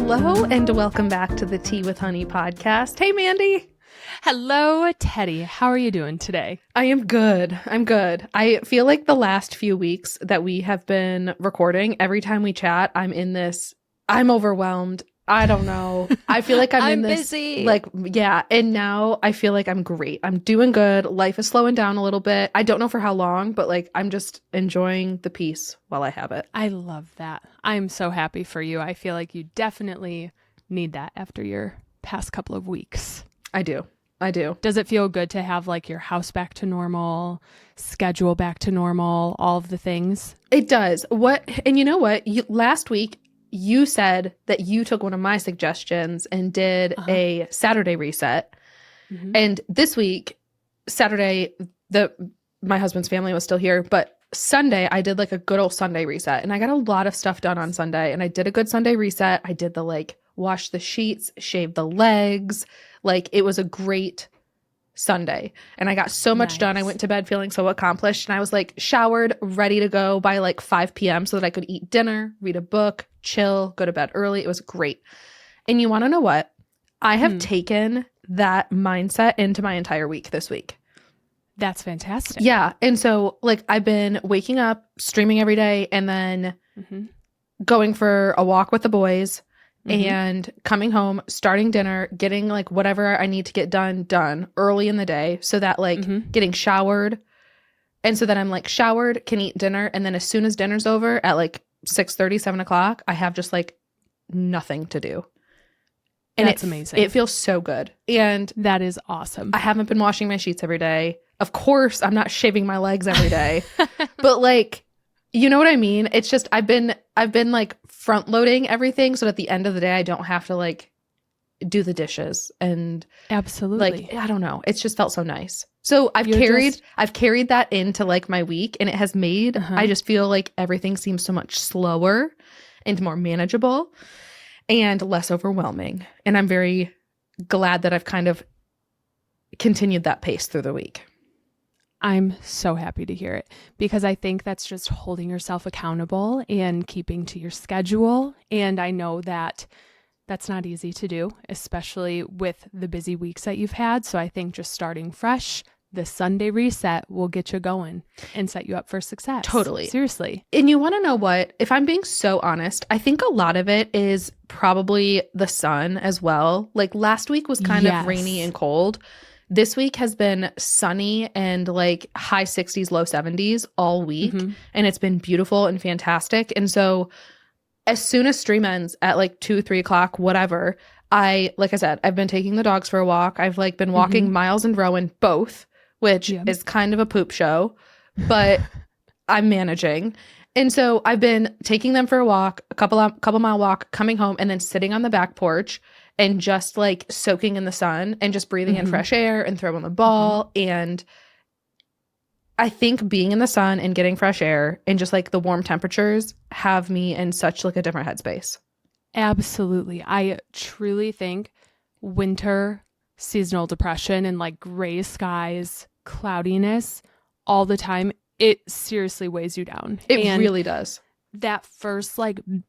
Hello and welcome back to the Tea with Honey podcast. Hey, Mandy. Hello, Teddy. How are you doing today? I am good. I'm good. I feel like the last few weeks that we have been recording, every time we chat, I'm overwhelmed. I don't know. I feel like I'm in this busy. And now I feel like I'm great. I'm doing good. Life is slowing down a little bit. I don't know for how long, but I'm just enjoying the peace while I have it. I love that. I'm so happy for you. I feel like you definitely need that after your past couple of weeks. I do. Does it feel good to have your house back to normal, schedule back to normal, all of the things? It does. And you know what? Last week, you said that you took one of my suggestions and did a Saturday reset. Mm-hmm. And this week, Saturday, my husband's family was still here, but Sunday, I did a good old Sunday reset. And I got a lot of stuff done on Sunday. And I did a good Sunday reset. I did the wash the sheets, shave the legs. It was a great Sunday. And I got so much done. I went to bed feeling so accomplished. And I was showered, ready to go by 5 p.m. so that I could eat dinner, read a book, chill, go to bed early. It was great. And you want to know what? I have taken that mindset into my entire week this week. That's fantastic. Yeah. And so I've been waking up, streaming every day, and then going for a walk with the boys. And coming home, starting dinner, getting whatever I need to get done early in the day, so that getting showered. And so that I'm showered, can eat dinner. And then as soon as dinner's over at 6:30, 7 o'clock, I have just nothing to do. And that's amazing. It feels so good. And that is awesome. I haven't been washing my sheets every day. Of course, I'm not shaving my legs every day. But you know what I mean? It's just I've been front loading everything so that at the end of the day I don't have to do the dishes. And absolutely. I don't know. It's just felt so nice. So I've carried that into my week, and it has made I just feel everything seems so much slower and more manageable and less overwhelming. And I'm very glad that I've kind of continued that pace through the week. I'm so happy to hear it, because I think that's just holding yourself accountable and keeping to your schedule. And I know that that's not easy to do, especially with the busy weeks that you've had. So I think just starting fresh, the Sunday reset will get you going and set you up for success. Totally. Seriously. And you want to know what? If I'm being so honest, I think a lot of it is probably the sun as well. Last week was kind of rainy and cold. This week has been sunny and high 60s, low 70s all week. And it's been beautiful and fantastic. And so as soon as stream ends at 2, 3 o'clock, whatever, like I said, I've been taking the dogs for a walk. I've been walking Miles and Rowan both, which is kind of a poop show, but I'm managing. And so I've been taking them for a walk, a couple mile walk, coming home, and then sitting on the back porch and just soaking in the sun and just breathing in fresh air and throwing the ball. And I think being in the sun and getting fresh air and just the warm temperatures have me in such a different headspace. Absolutely. I truly think winter, seasonal depression, and gray skies, cloudiness all the time, it seriously weighs you down. It really does. That first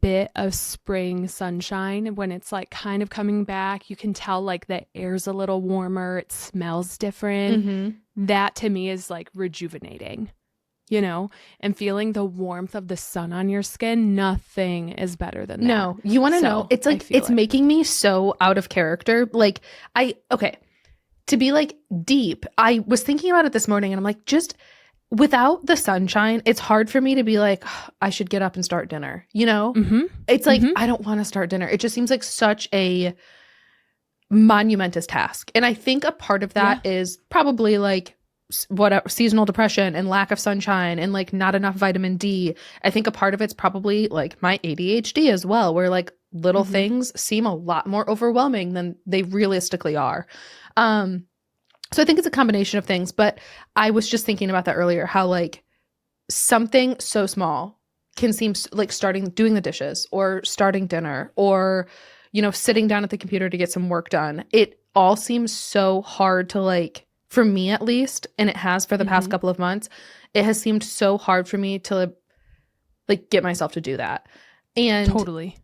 bit of spring sunshine, when it's kind of coming back, you can tell the air's a little warmer, it smells different. That to me is rejuvenating, and feeling the warmth of the sun on your skin. Nothing is better than that. No, you want to know, it's it's making me so out of character. To be deep, I was thinking about it this morning, and I'm just without the sunshine, it's hard for me to be I should get up and start dinner, It's I don't want to start dinner. It just seems such a monumentous task. And I think a part of that is probably seasonal depression and lack of sunshine and not enough vitamin D. I think a part of it's probably my ADHD as well, where little things seem a lot more overwhelming than they realistically are. So I think it's a combination of things, but I was just thinking about that earlier, how something so small can seem doing the dishes or starting dinner or, sitting down at the computer to get some work done. It all seems so hard to for me at least, and it has for the past couple of months, it has seemed so hard for me to get myself to do that. And totally.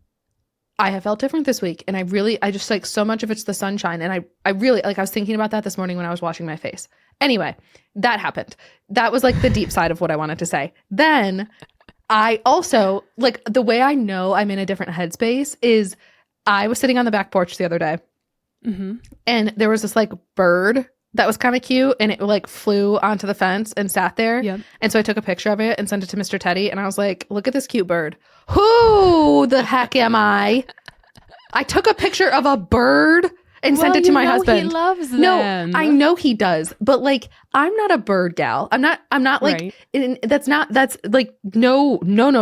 I have felt different this week. And I just like so much of it's the sunshine. And I really like, I was thinking about that this morning when I was washing my face. Anyway, that happened. That was like the deep side of what I wanted to say. Then I also like the way I know I'm in a different headspace is I was sitting on the back porch the other day and there was this like bird that was kind of cute and it like flew onto the fence and sat there. Yep. And so I took a picture of it and sent it to Mr. Teddy and I was like, look at this cute bird. Who the heck am I? I took a picture of a bird and sent it to my husband. He loves them. No, I know he does, but like I'm not a bird gal. I'm not like that's like no.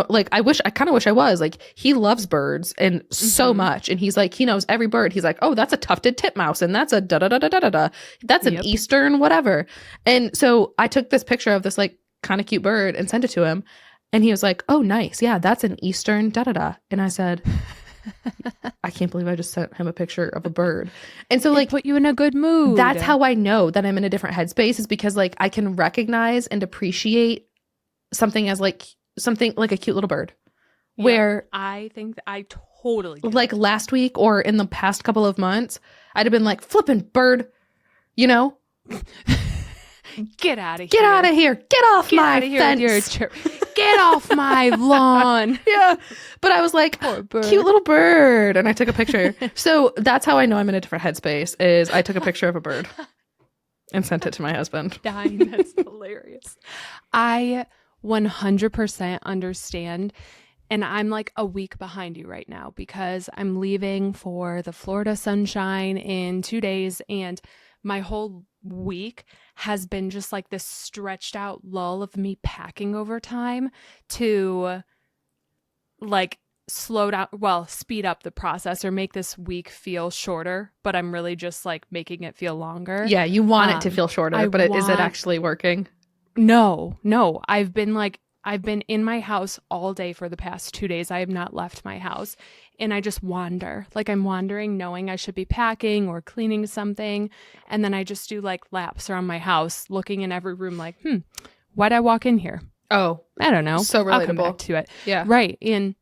Like I kind of wish I was. Like he loves birds and so much, and he's like he knows every bird. He's like, oh, that's a tufted titmouse, and that's a da da da da da da da. That's an eastern whatever. And so I took this picture of this like kind of cute bird and sent it to him, and he was like, oh, nice, yeah, that's an eastern da da da. And I said, I can't believe I just sent him a picture of a bird. And so like put you in a good mood. That's how I know that I'm in a different headspace is because like I can recognize and appreciate something as like something like a cute little bird. Yeah, where I think that I totally do. Like last week or in the past couple of months, I'd have been like, flippin' bird, you know? Get out of here. Get out of here. Get off my fence. Get off my lawn. Yeah. But I was like, cute little bird. And I took a picture. So that's how I know I'm in a different headspace is I took a picture of a bird and sent it to my husband. Dying. That's hilarious. I 100% understand. And I'm like a week behind you right now because I'm leaving for the Florida sunshine in 2 days. And my whole week has been just like this stretched out lull of me packing over time to like speed up the process or make this week feel shorter, but I'm really just like making it feel longer. Yeah, you want it to feel shorter, but is it actually working? No. I've been in my house all day for the past 2 days. I have not left my house. And I just wander. Like I'm wandering knowing I should be packing or cleaning something. And then I just do like laps around my house, looking in every room like, why'd I walk in here? Oh, I don't know. So relatable. I'll come back to it. Yeah. Right. And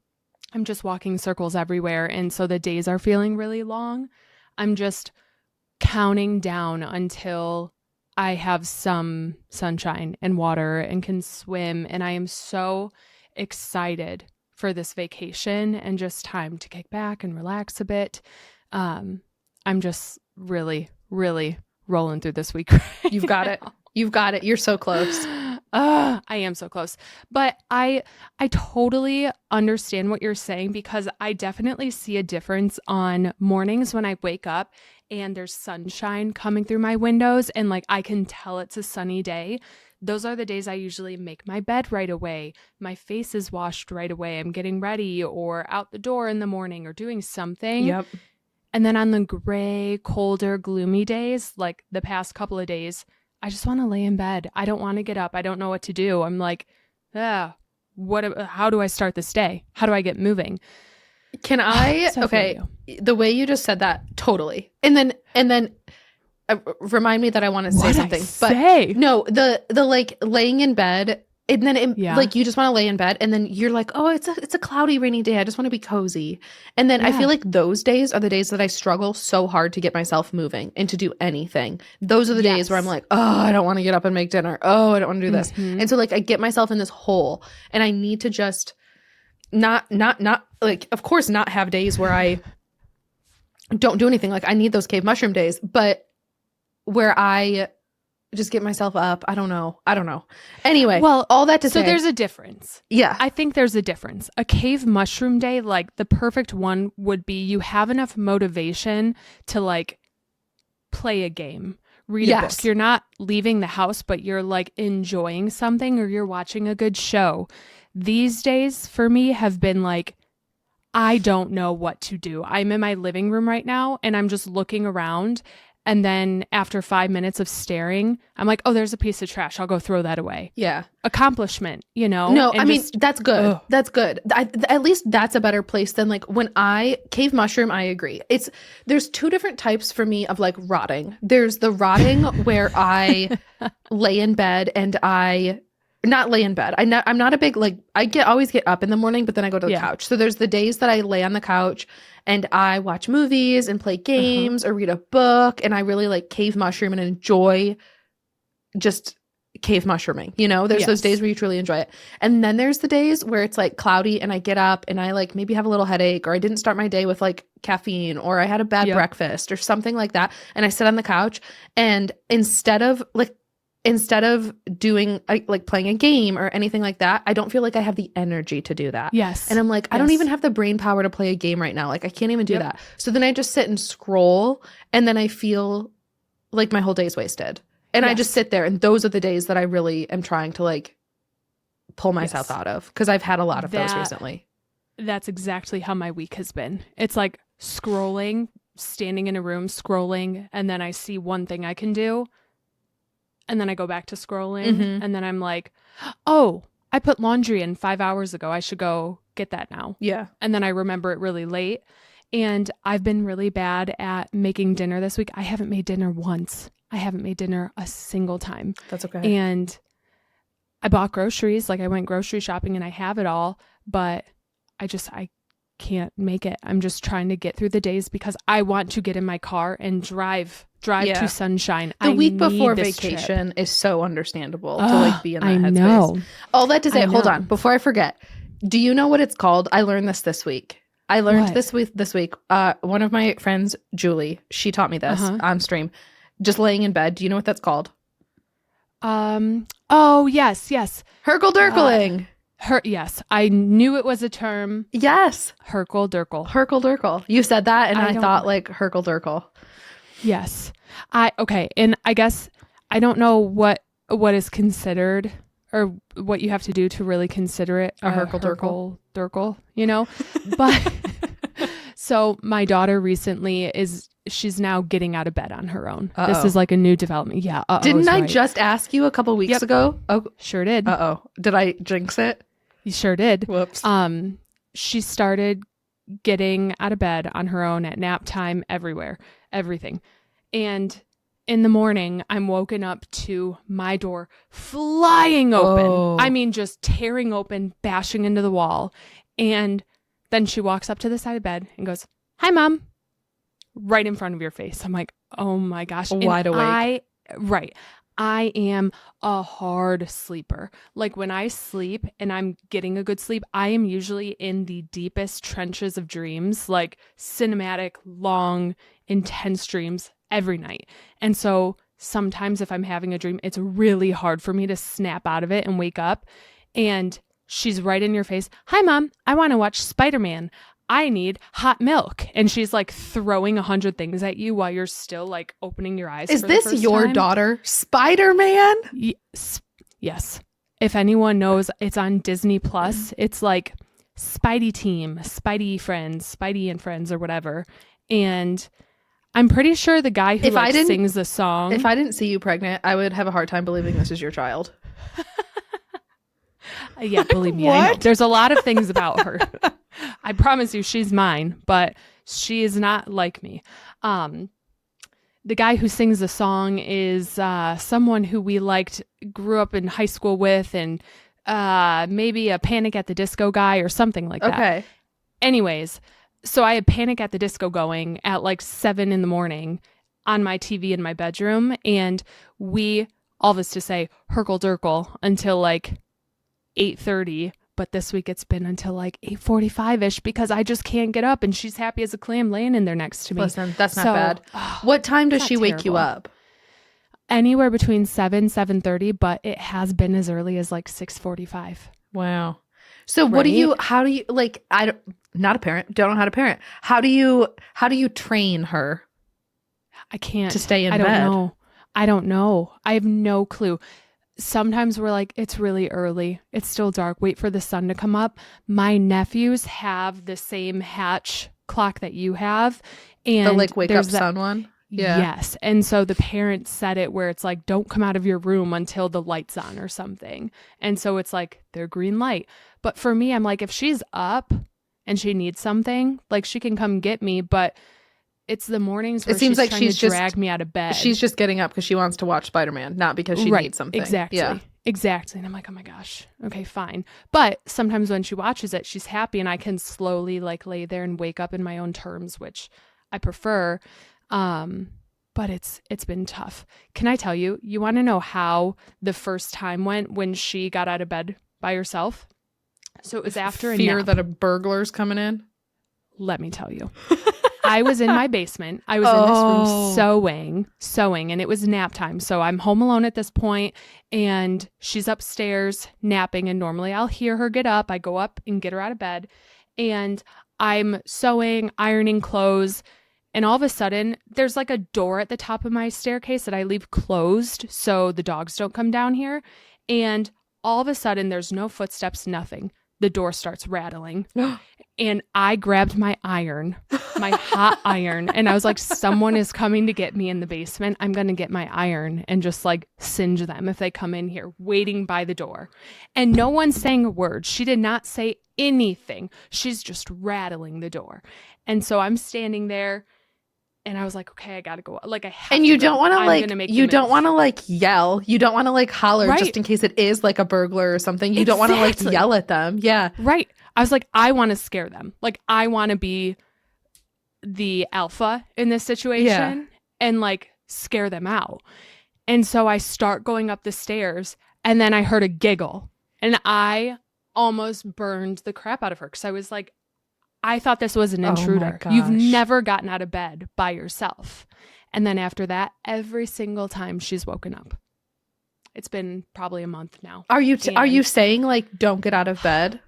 I'm just walking circles everywhere. And so the days are feeling really long. I'm just counting down until I have some sunshine and water and can swim. And I am so excited for this vacation and just time to kick back and relax a bit. I'm just really, really rolling through this week. You've got it. You've got it. You're so close. I am so close. But I totally understand what you're saying because I definitely see a difference on mornings when I wake up and there's sunshine coming through my windows and like I can tell it's a sunny day. Those are the days I usually make my bed right away. My face is washed right away. I'm getting ready or out the door in the morning or doing something. Yep. And then on the gray, colder, gloomy days, like the past couple of days, I just want to lay in bed. I don't want to get up. I don't know what to do. I'm like, how do I start this day? How do I get moving? Can I? Okay. The way you just said that, totally. And then remind me that I want to say something. But no, the like laying in bed and then like you just want to lay in bed and then you're like, oh, it's a cloudy, rainy day. I just want to be cozy. And then I feel like those days are the days that I struggle so hard to get myself moving and to do anything. Those are the days where I'm like, oh, I don't want to get up and make dinner. Oh, I don't want to do this. And so like I get myself in this hole and I need to just not like, of course, not have days where I don't do anything. Like I need those cave mushroom days, but where I just get myself up. I don't know. Anyway, well, all that to say. So there's a difference. Yeah. I think there's a difference. A cave mushroom day, like the perfect one would be you have enough motivation to like play a game, read a book. You're not leaving the house, but you're like enjoying something or you're watching a good show. These days for me have been like, I don't know what to do. I'm in my living room right now and I'm just looking around. And then after 5 minutes of staring, I'm like, oh, there's a piece of trash. I'll go throw that away. Yeah. Accomplishment, you know? No, I mean, that's good. Ugh. That's good. At least that's a better place than like when cave mushroom, I agree. There's two different types for me of like rotting. There's the rotting where I lay in bed and I not lay in bed. I'm not a big, like, always get up in the morning, but then I go to the couch. So there's the days that I lay on the couch and I watch movies and play games or read a book, and I really like cave mushroom and enjoy just cave mushrooming. You know, there's those days where you truly enjoy it. And then there's the days where it's like cloudy and I get up and I like maybe have a little headache, or I didn't start my day with like caffeine, or I had a bad breakfast or something like that. And I sit on the couch, and instead of doing like playing a game or anything like that, I don't feel like I have the energy to do that. Yes. And I'm like, I don't even have the brain power to play a game right now. Like, I can't even do that. So then I just sit and scroll, and then I feel like my whole day's wasted. And I just sit there, and those are the days that I really am trying to like pull myself out of, because I've had a lot of those recently. That's exactly how my week has been. It's like scrolling, standing in a room, scrolling, and then I see one thing I can do, and then I go back to scrolling, and then I'm like, oh, I put laundry in 5 hours ago. I should go get that now. Yeah. And then I remember it really late. And I've been really bad at making dinner this week. I haven't made dinner once. I haven't made dinner a single time. That's okay. And I bought groceries. Like, I went grocery shopping and I have it all, but I can't make it. I'm just trying to get through the days because I want to get in my car and drive to Sunshine. The week before vacation is so understandable to like be in that headspace. Know. All that to say, hold on, before I forget, do you know what it's called? I learned this week. I learned this week. One of my friends, Julie, she taught me this on stream. Just laying in bed. Do you know what that's called? Oh, yes. Herkle-durkling. Yes. I knew it was a term. Yes. Herkle-durkle. You said that, and I thought like herkle-durkle. Yes. Okay. And I guess I don't know what is considered, or what you have to do to really consider it a herkle-durkle, you know? But so my daughter recently she's now getting out of bed on her own. Uh-oh. This is like a new development. Yeah. Didn't I just ask you a couple weeks ago? Oh, sure did. Uh-oh. Did I jinx it? You sure did. Whoops. She started getting out of bed on her own at nap time, everything. And in the morning, I'm woken up to my door flying open. Oh. I mean, just tearing open, bashing into the wall. And then she walks up to the side of bed and goes, "Hi, Mom." Right in front of your face. I'm like, oh my gosh. Wide awake. I am a hard sleeper. Like, when I sleep and I'm getting a good sleep, I am usually in the deepest trenches of dreams, like cinematic, long, intense dreams every night. And so sometimes if I'm having a dream, it's really hard for me to snap out of it and wake up. And she's right in your face. "Hi, Mom. I want to watch Spider-Man. I need hot milk." And she's like throwing 100 things at you while you're still like opening your eyes. Is this your daughter, Spider-Man? Yes. If anyone knows, it's on Disney Plus. It's like Spidey Team, Spidey and Friends or whatever. And I'm pretty sure the guy who sings the song. If I didn't see you pregnant, I would have a hard time believing this is your child. Yeah, believe me, I know. There's a lot of things about her. I promise you she's mine, but she is not like me. The guy who sings the song is someone who we grew up in high school with, and maybe a Panic at the Disco guy or something like that. Okay. Anyways, so I had Panic at the Disco going at like 7 a.m. on my TV in my bedroom, and we, all this to say, herkle-durkle until like 8:30. But this week it's been until like 8:45-ish because I just can't get up, and she's happy as a clam laying in there next to me. Listen, that's not bad. What time does she wake you up? Anywhere between 7:30, but it has been as early as like 6:45. Wow. So how do you like, not a parent, don't know how to parent. How do you train her? I can't. To stay in bed? I don't know. I have no clue. Sometimes we're like, it's really early. It's still dark. Wait for the sun to come up. My nephews have the same hatch clock that you have. And the like wake up sun one? Yeah. Yes. And so the parents set it where it's like, don't come out of your room until the light's on or something. And so it's like their green light. But for me, I'm like, if she's up and she needs something, like she can come get me. But it's the mornings where it seems she's like trying to drag me out of bed. She's just getting up because she wants to watch Spider-Man, not because she needs something. Exactly. Yeah. Exactly. And I'm like, oh my gosh, okay, fine. But sometimes when she watches it, she's happy and I can slowly like lay there and wake up in my own terms, which I prefer. But it's been tough. Can I tell you, you want to know how the first time went when she got out of bed by herself? So it was after a fear nap. that a burglar's coming in. Let me tell you. I was in my basement. I was in this room sewing, and it was nap time. So I'm home alone at this point, and she's upstairs napping, and normally I'll hear her get up. I go up and get her out of bed, and I'm sewing, ironing clothes, and all of a sudden, there's like a door at the top of my staircase that I leave closed so the dogs don't come down here, and all of a sudden, there's no footsteps, nothing. The door starts rattling. And I grabbed my iron, my hot iron, and I was like, someone is coming to get me in the basement. I'm going to get my iron and just like singe them if they come in here, waiting by the door. And no one's saying a word. She did not say anything. She's just rattling the door. And so I'm standing there and I was like, okay, I got to go. Like I have and to you go. don't want to like, you don't move. want to like yell. You don't want to like holler Right. just in case it is like a burglar or something. You don't want to like yell at them. Yeah. Right. I was like, I want to scare them. Like, I want to be the alpha in this situation and like scare them out. And so I start going up the stairs and then I heard a giggle and I almost burned the crap out of her because I was like, I thought this was an intruder. You've never gotten out of bed by yourself. And then after that, every single time she's woken up. It's been probably a month now. Are you saying like, don't get out of bed?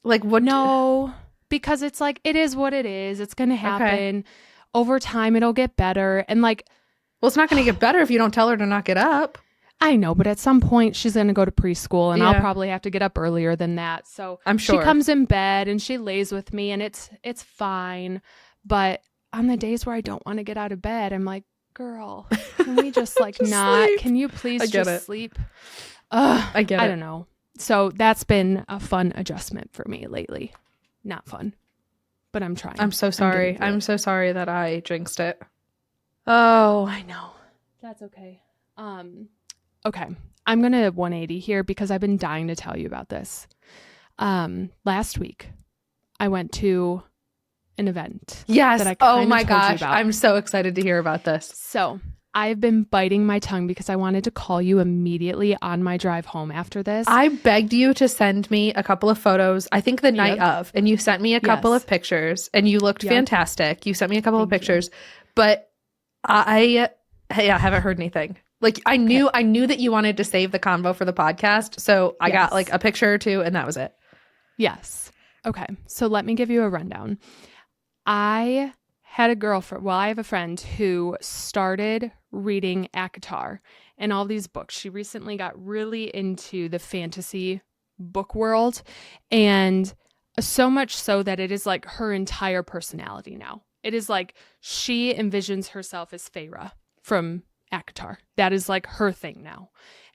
Like what? No, because it's like, it is what it is. It's going to happen. Over time, it'll get better. And like, well, it's not going to get better if you don't tell her to not get up. I know, but at some point she's going to go to preschool and I'll probably have to get up earlier than that. So I'm sure she comes in bed and she lays with me and it's fine. But on the days where I don't want to get out of bed, I'm like, girl, can we just like just not? Sleep. Can you please just sleep? I get it. I don't know. So that's been a fun adjustment for me lately. Not fun, but I'm trying. I'm so sorry. I'm so sorry that I jinxed it. Oh, I know. That's okay. Okay. I'm going to 180 here because I've been dying to tell you about this. Last week, I went to an event. Yes. That I oh my gosh. I'm so excited to hear about this. So I've been biting my tongue because I wanted to call you immediately on my drive home after this. I begged you to send me a couple of photos, I think the night of, and you sent me a couple of pictures and you looked fantastic. You sent me a couple of pictures, but I haven't heard anything. Like I knew that you wanted to save the convo for the podcast. So I got like a picture or two and that was it. Yes. Okay. So let me give you a rundown. I had a girlfriend. Well, I have a friend who started reading ACOTAR and all these books. She recently got really into the fantasy book world, and so much so that it is like her entire personality now. It is like she envisions herself as Feyre from ACOTAR. That is like her thing now.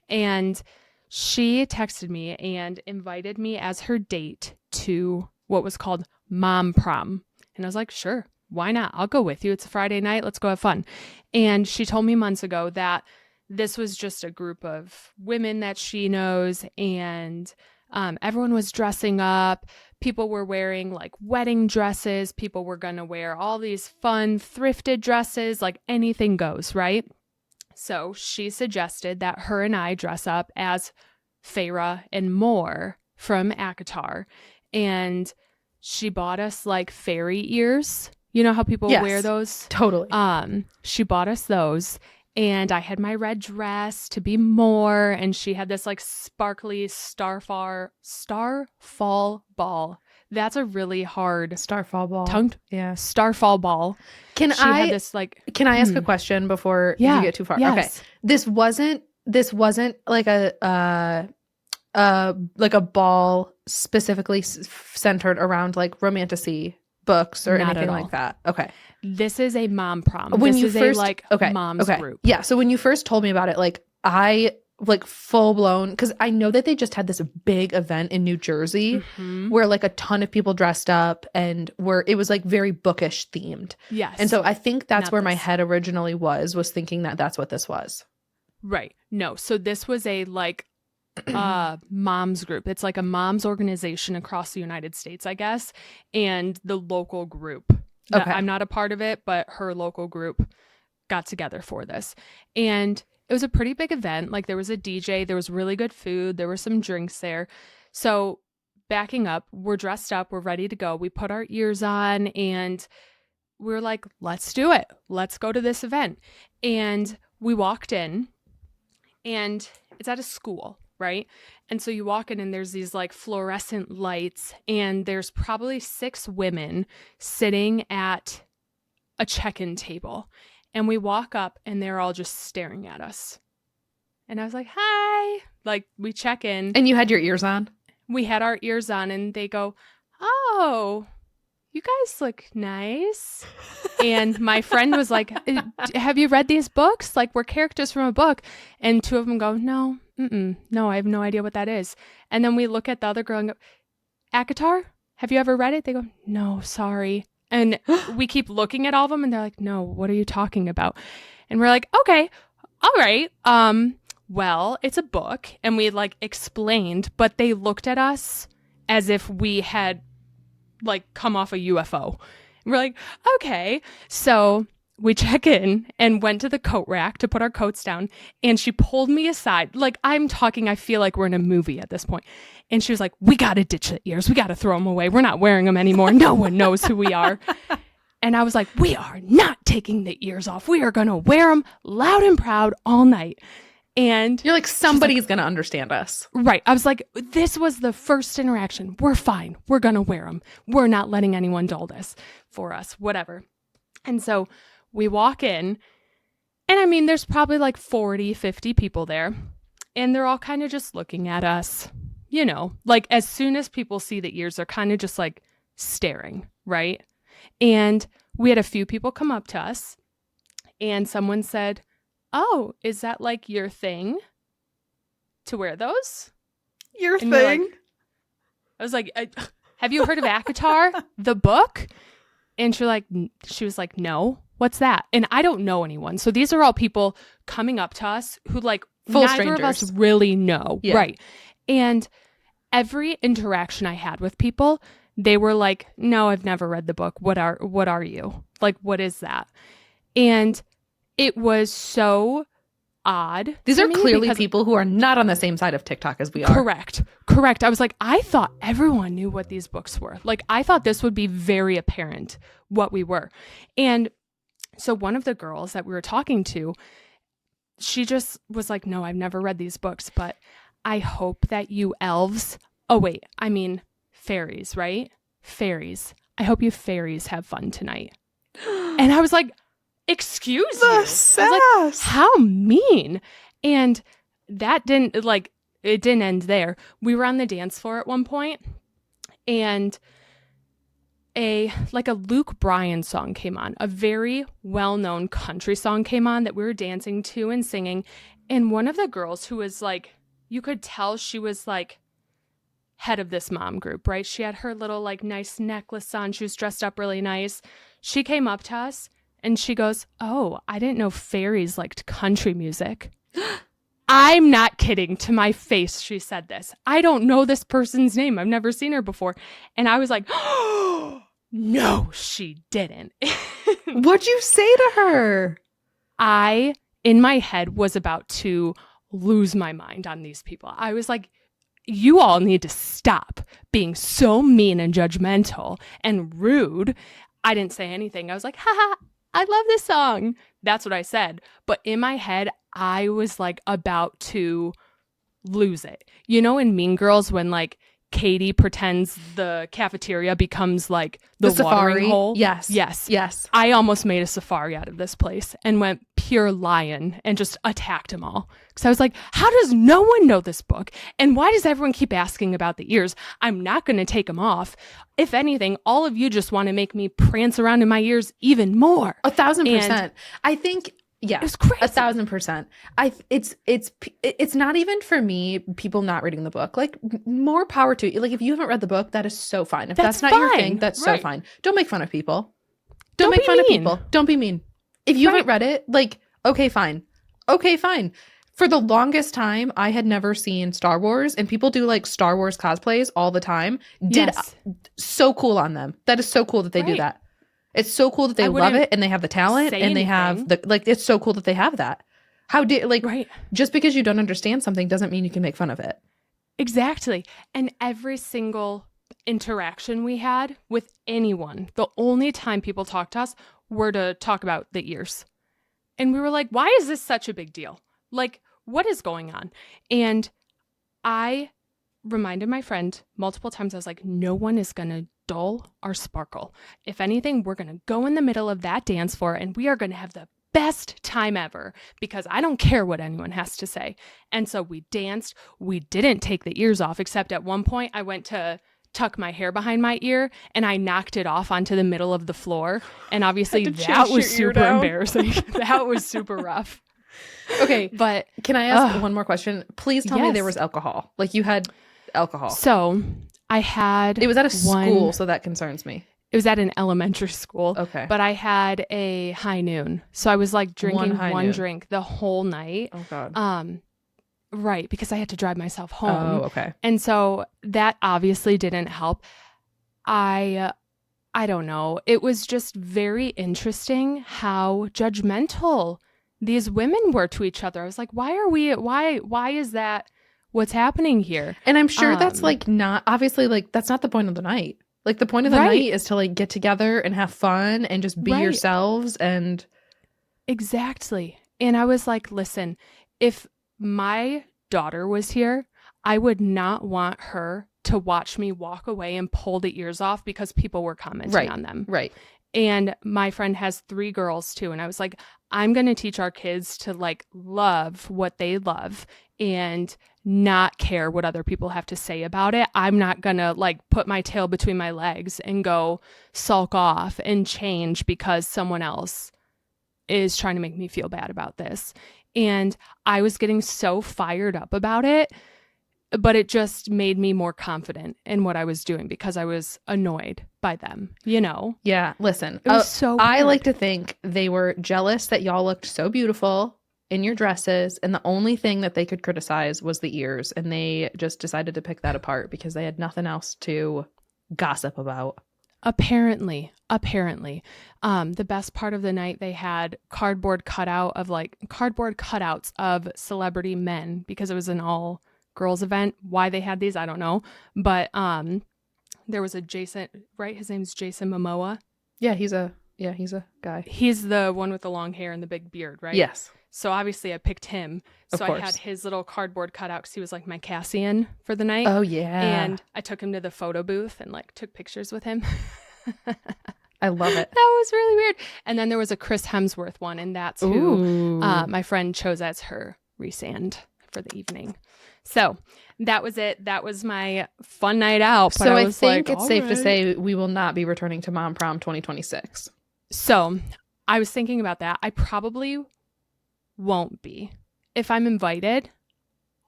And she texted me and invited me as her date to what was called Mom Prom. And I was like, sure. Why not? I'll go with you. It's a Friday night. Let's go have fun. And she told me months ago that this was just a group of women that she knows, and everyone was dressing up. People were wearing like wedding dresses. People were going to wear all these fun thrifted dresses, like anything goes, right? So she suggested that her and I dress up as Feyre and Moore from ACOTAR. And she bought us like fairy ears. You know how people wear those? Totally. She bought us those, and I had my red dress to be Moore, and she had this like sparkly starfall ball. That's a really hard starfall ball. Tongue. Yeah. Starfall ball. Can I ask a question before you get too far? Yes. Okay. This wasn't like a ball specifically centered around like romantasy books or anything like that. Okay. This is a mom prom. When this you is first, mom's group. Yeah. So when you first told me about it, like I like full blown, because I know that they just had this big event in New Jersey where like a ton of people dressed up and it was like very bookish themed. Yes. And so I think that's where my head originally was thinking that that's what this was. Right. No. So this was a like moms group. It's like a moms organization across the United States, I guess, and the local group. Okay. I'm not a part of it, but her local group got together for this. And it was a pretty big event. Like there was a DJ, there was really good food, there were some drinks there. So backing up, we're dressed up, we're ready to go. We put our ears on and we were like, let's do it. Let's go to this event. And we walked in and it's at a school, right? And so you walk in and there's these like fluorescent lights and there's probably 6 women sitting at a check-in table. And we walk up and they're all just staring at us. And I was like, hi. Like we check in. And you had your ears on? We had our ears on and they go, oh, you guys look nice. And my friend was like, have you read these books? Like we're characters from a book. And 2 of them go, no, no, I have no idea what that is. And then we look at the other girl and go, ACOTAR? Have you ever read it? They go, no, sorry. And we keep looking at all of them and they're like, no, what are you talking about? And we're like, okay, all right. Well, it's a book. And we like explained, but they looked at us as if we had like come off a UFO. And we're like, okay. So we check in and went to the coat rack to put our coats down. And she pulled me aside. Like I'm talking, I feel like we're in a movie at this point. And she was like, we got to ditch the ears. We got to throw them away. We're not wearing them anymore. No one knows who we are. And I was like, we are not taking the ears off. We are going to wear them loud and proud all night. And you're like, somebody's going to understand us. Right. I was like, this was the first interaction. We're fine. We're going to wear them. We're not letting anyone dull this for us, whatever. And so we walk in and I mean, there's probably like 40, 50 people there and they're all kind of just looking at us, you know, like as soon as people see the ears, they're kind of just like staring. Right. And we had a few people come up to us and someone said, oh, is that like your thing to wear those? Your and thing? Like, I was like, have you heard of ACOTAR, the book? And she was like, no, what's that? And I don't know anyone. So these are all people coming up to us who like full neither strangers of us really know. Yeah. Right. And every interaction I had with people, they were like, no, I've never read the book. What are you? Like, what is that? And it was so odd. These are clearly people who are not on the same side of TikTok as we are. Correct. I was like, I thought everyone knew what these books were. Like, I thought this would be very apparent what we were. And so one of the girls that we were talking to, she just was like, no, I've never read these books, but I hope that you elves, fairies, right? Fairies. I hope you fairies have fun tonight. And I was like, excuse you. I was like, how mean. And that didn't end there. We were on the dance floor at one point and a Luke Bryan song came on, a very well-known country song came on that we were dancing to and singing. And one of the girls who was like, you could tell she was like head of this mom group, right? She had her little like nice necklace on. She was dressed up really nice. She came up to us and she goes, oh, I didn't know fairies liked country music. I'm not kidding. To my face, she said this. I don't know this person's name. I've never seen her before. And I was like, oh, no, she didn't. What'd you say to her? I, in my head, was about to lose my mind on these people. I was like, you all need to stop being so mean and judgmental and rude. I didn't say anything. I was like, haha, I love this song. That's what I said. But in my head, I was like about to lose it. You know, in Mean Girls, when like Katie pretends the cafeteria becomes like the watering safari hole. Yes. I almost made a safari out of this place and went pure lion and just attacked them all. Because I was like, how does no one know this book? And why does everyone keep asking about the ears? I'm not going to take them off. If anything, all of you just want to make me prance around in my ears even more. 1,000%. I think, yeah, it's crazy. 1,000%. It's not even for me, people not reading the book. Like, more power to you. Like, if you haven't read the book, that is so fine. If that's not your thing, that's so fine. Don't make fun of people. Don't make fun of people. Don't be mean. If you haven't read it, like, okay, fine. For the longest time, I had never seen Star Wars, and people do like Star Wars cosplays all the time. Yes. So cool on them. That is so cool that they do Right. that. It's so cool that they I love wouldn't it and they have the talent say and they have anything. the like. It's so cool that they have that. How did like Right. just because you don't understand something doesn't mean you can make fun of it. Exactly. And every single interaction we had with anyone, the only time people talked to us were to talk about the ears. And we were like, why is this such a big deal? Like, what is going on? And I reminded my friend multiple times, I was like, no one is going to dull our sparkle. If anything, we're going to go in the middle of that dance floor and we are going to have the best time ever because I don't care what anyone has to say. And so we danced. We didn't take the ears off, except at one point I went to tuck my hair behind my ear and I knocked it off onto the middle of the floor. And obviously that was super embarrassing. That was super rough. Okay, but can I ask one more question? Please tell me there was alcohol. Like you had alcohol. So I had it was at a school, so that concerns me. It was at an elementary school. Okay. But I had a high noon. So I was like drinking one drink the whole night. Oh God. Right, because I had to drive myself home. Oh, okay. And so that obviously didn't help. I don't know. It was just very interesting how judgmental these women were to each other. I was like, why is that what's happening here? And I'm sure that's like not obviously like that's not the point of the night. Like the point of the night is to like get together and have fun and just be yourselves and exactly. And I was like, listen, if my daughter was here, I would not want her to watch me walk away and pull the ears off because people were commenting on them. Right. And my friend has 3 girls too. And I was like, I'm going to teach our kids to like love what they love and not care what other people have to say about it. I'm not going to like put my tail between my legs and go sulk off and change because someone else is trying to make me feel bad about this. And I was getting so fired up about it, but it just made me more confident in what I was doing because I was annoyed by them, you know? Yeah, listen, it was so weird. I like to think they were jealous that y'all looked so beautiful in your dresses, and the only thing that they could criticize was the ears, and they just decided to pick that apart because they had nothing else to gossip about. Apparently. The best part of the night, they had cardboard cutouts of celebrity men because it was an all girls event. Why they had these, I don't know. But there was a Jason, right? His name's Jason Momoa. Yeah, he's a guy. He's the one with the long hair and the big beard, right? Yes. So obviously I picked him. So I had his little cardboard cutout because he was like my Cassian for the night. Oh, yeah. And I took him to the photo booth and like took pictures with him. I love it. That was really weird. And then there was a Chris Hemsworth one, and that's who my friend chose as her resand for the evening. So that was it. That was my fun night out. But so I think it's safe to say we will not be returning to Mom Prom 2026. So I was thinking about that. I probably won't be. If I'm invited,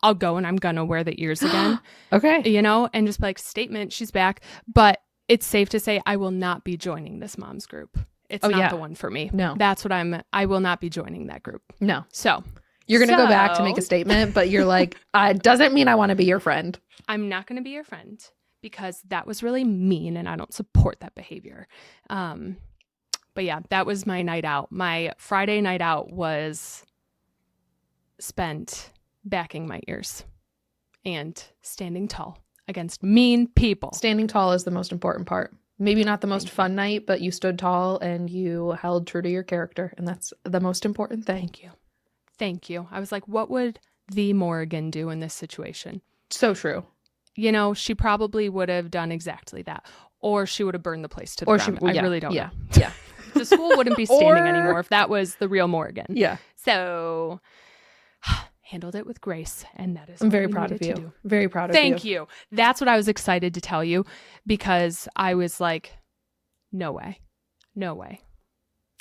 I'll go and I'm going to wear the ears again. Okay. You know, and just like statement, she's back. But it's safe to say I will not be joining this mom's group. It's not the one for me. No. That's what I will not be joining that group. No. So you're going to go back to make a statement, but you're like, it doesn't mean I want to be your friend. I'm not going to be your friend because that was really mean and I don't support that behavior. But yeah, that was my night out. My Friday night out was spent backing my ears and standing tall against mean people. Standing tall is the most important part. Maybe not the most fun night, but you stood tall and you held true to your character. And that's the most important thing. Thank you. I was like, what would the Morrigan do in this situation? So true. You know, she probably would have done exactly that. Or she would have burned the place to the ground. I really don't know. Yeah. The school wouldn't be standing anymore if that was the real Morrigan. Yeah. So handled it with grace, and that is I'm very proud of you. Very proud of you. Thank you. That's what I was excited to tell you because I was like, no way.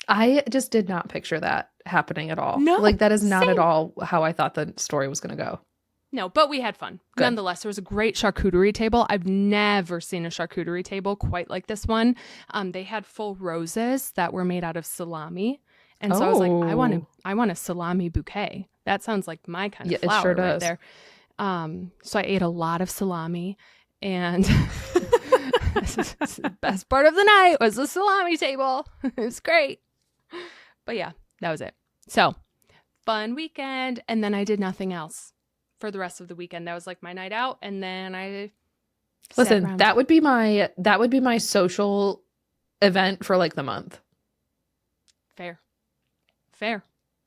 I just did not picture that happening at all. No, like that is not at all how I thought the story was going to go. No, but we had fun. Good. Nonetheless, there was a great charcuterie table. I've never seen a charcuterie table quite like this one. They had full roses that were made out of salami, And so I was like, Oh, I want a salami bouquet. That sounds like my kind yeah, of it sure flower right does. there. So I ate a lot of salami, and the best part of the night was the salami table. It was great. But yeah, that was it. So fun weekend. And then I did nothing else for the rest of the weekend. That was like my night out. And then I sat Listen, around. that would be my social event for like the month. Fair. Fair.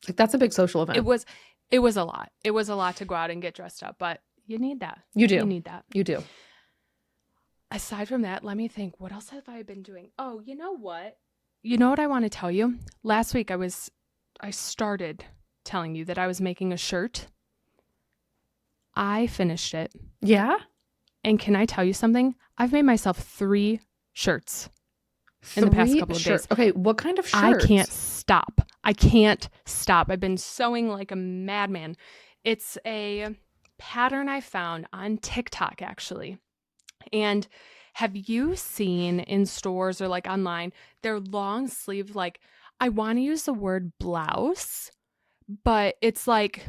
Like that's a big social It event. was it was a lot. It was a lot to go out and get dressed up, but you need that. You You do. need that. You do. Aside from that, let me think. What else have I been doing? Oh, you know what? You know what I want to tell you? Last week I started telling you that I was making a shirt. I finished it. Yeah? And can I tell you something? I've made myself 3 shirts in the past couple of days. Okay, what kind of shirts? I can't stop. I can't stop. I've been sewing like a madman. It's a pattern I found on TikTok, actually. And have you seen in stores or like online, they're long sleeve, like, I want to use the word blouse, but it's like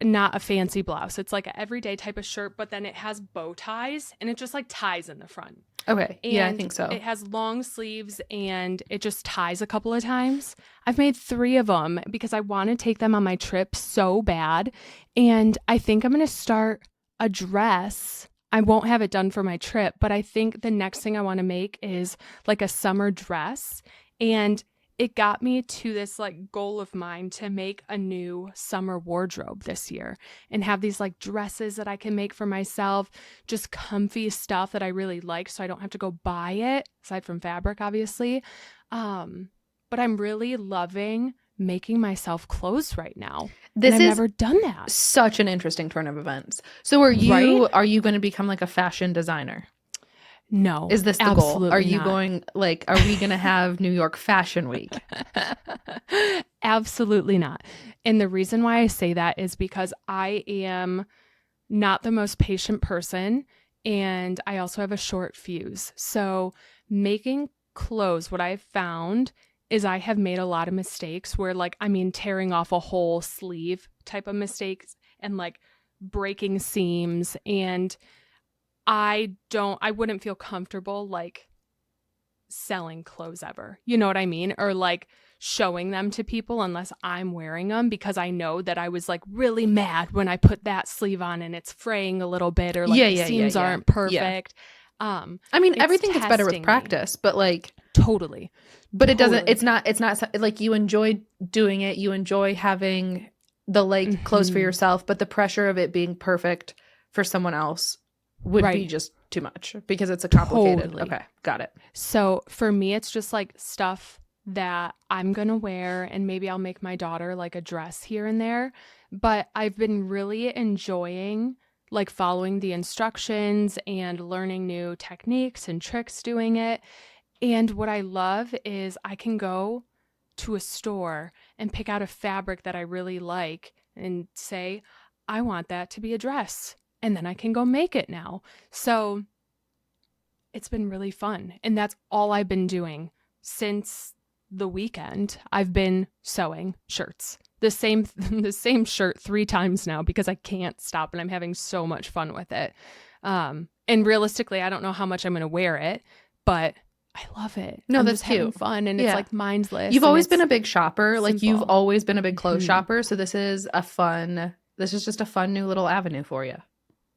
not a fancy blouse. It's like an everyday type of shirt, but then it has bow ties and it just like ties in the front. Okay. And Yeah, I think so. it has long sleeves and it just ties a couple of times. I've made 3 of them because I want to take them on my trip so bad. And I think I'm going to start a dress. I won't have it done for my trip, but I think the next thing I want to make is like a summer dress. And it got me to this like goal of mine to make a new summer wardrobe this year and have these like dresses that I can make for myself, just comfy stuff that I really like so I don't have to go buy it, aside from fabric, obviously. But I'm really loving making myself clothes right now. This and I've is never done that. such an interesting turn of events. So are you going to become like a fashion designer? No. Is this the absolutely goal? Are you not. going like are we going to have New York Fashion Week? Absolutely not. And the reason why I say that is because I am not the most patient person and I also have a short fuse. So making clothes, what I've found is I have made a lot of mistakes where like, I mean, tearing off a whole sleeve type of mistakes and like breaking seams. And I wouldn't feel comfortable like selling clothes ever. You know what I mean? Or like showing them to people unless I'm wearing them because I know that I was like really mad when I put that sleeve on and it's fraying a little bit or like the seams aren't perfect. I mean, everything gets better with practice, but like totally. But it doesn't it's not like you enjoy doing it. You enjoy having the like clothes for yourself, but the pressure of it being perfect for someone else would be just too much because it's a complicated. Totally. Okay, got it. So for me, it's just like stuff that I'm going to wear and maybe I'll make my daughter like a dress here and there. But I've been really enjoying like following the instructions and learning new techniques and tricks doing it. And what I love is I can go to a store and pick out a fabric that I really like and say, I want that to be a dress. And then I can go make it now. So it's been really fun. And that's all I've been doing since the weekend. I've been sewing shirts. The same shirt 3 times now because I can't stop and I'm having so much fun with it. And realistically, I don't know how much I'm going to wear it, but I love it. No, I'm that's just having cute. fun and it's like mindless. You've always been a big shopper. simple. Like you've always been a big clothes shopper. So this is just a fun new little avenue for you.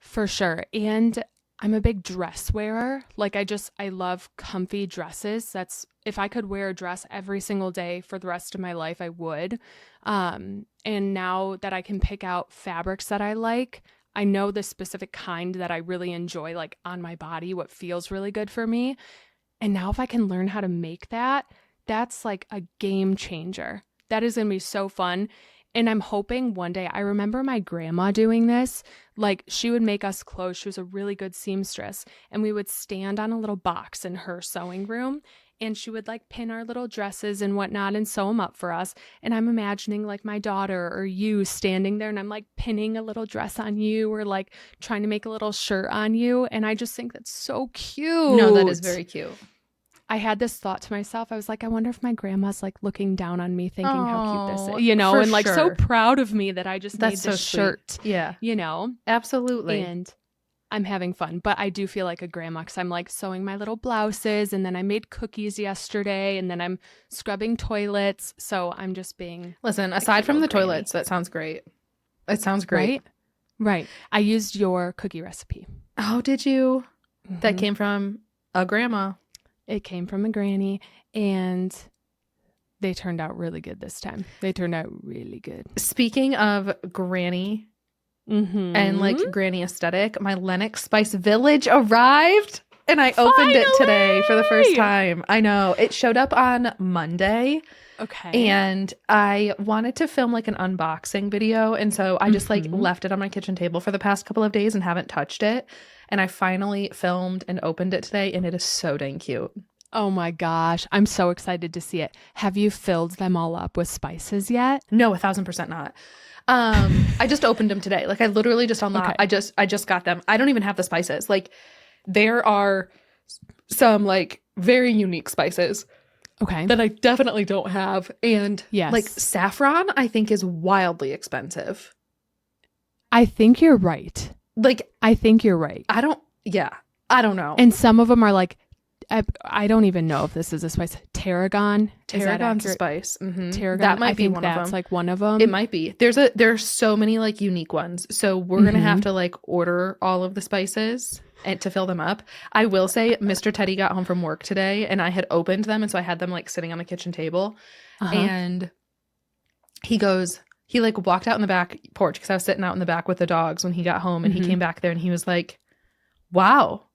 For sure. And I'm a big dress wearer. Like I love comfy dresses. That's if I could wear a dress every single day for the rest of my life, I would. And now that I can pick out fabrics that I like, I know the specific kind that I really enjoy, like on my body, what feels really good for me. And now if I can learn how to make that, that's like a game changer. That is going to be so fun. And I'm hoping one day, I remember my grandma doing this, like she would make us clothes. She was a really good seamstress and we would stand on a little box in her sewing room and she would like pin our little dresses and whatnot and sew them up for us. And I'm imagining like my daughter or you standing there and I'm like pinning a little dress on you or like trying to make a little shirt on you. And I just think that's so cute. No, that is very cute. I had this thought to myself. I was like, I wonder if my grandma's like looking down on me thinking how cute this is, for and like so sure. proud of me that I just made That's so this sweet. shirt, Yeah, absolutely. and I'm having fun. But I do feel like a grandma because I'm like sewing my little blouses, and then I made cookies yesterday, and then I'm scrubbing toilets. So I'm just being Listen, aside from the granny. toilets, that sounds great. It sounds great. Right. I used your cookie recipe. Oh, did you? That came from a grandma. It came from a granny, and they turned out really good this time. They turned out really good. Speaking of granny and like granny aesthetic, my Lennox Spice Village arrived and I opened it today for the first time. I know. It showed up on Monday. Okay. And I wanted to film like an unboxing video. And so I just like left it on my kitchen table for the past couple of days and haven't touched it. And I finally filmed and opened it today, and it is so dang cute. Oh my gosh. I'm so excited to see it. Have you filled them all up with spices yet? No, 1,000% not. I just opened them today. Like I literally just unlocked. Okay. I just got them. I don't even have the spices. Like there are some like very unique spices. Okay. That I definitely don't have. And yes. like saffron, I think is wildly expensive. I think you're right. Like, I think you're right. I don't know. And some of them are like, I don't even know if this is a spice. Tarragon. Tarragon's a spice. Tarragon. That might be think one of them. that's like one of them. It might be. There's so many like unique ones. So we're going to have to like order all of the spices and to fill them up. I will say Mr. Teddy got home from work today and I had opened them. And so I had them like sitting on the kitchen table and he like walked out in the back porch because I was sitting out in the back with the dogs when he got home and he came back there and he was like, wow,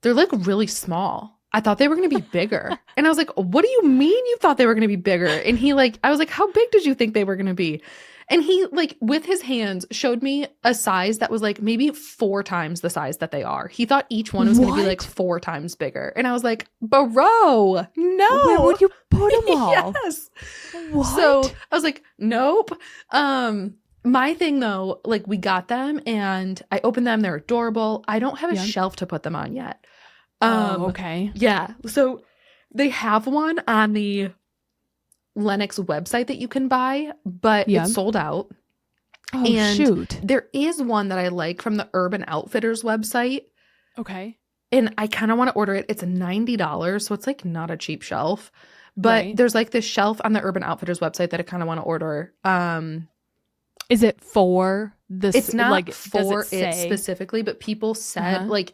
they're like really small. I thought they were going to be bigger. And I was like, what do you mean you thought they were going to be bigger? And I was like, how big did you think they were going to be? And he like with his hands showed me a size that was like maybe 4 times the size that they are. He thought each one was going to be like 4 times bigger. And I was like, bro, no. Where would you put them all? Yes. What? So I was like, nope. My thing though, like we got them and I opened them. They're adorable. I don't have a shelf to put them on yet. Okay. Yeah. So they have one on the Lennox website that you can buy, but it's sold out. Oh, and shoot. There is one that I like from the Urban Outfitters website. Okay. And I kind of want to order it. It's $90. So it's like not a cheap shelf. But there's like this shelf on the Urban Outfitters website that I kind of want to order. Is it for this? It's not like, for it specifically, but people said like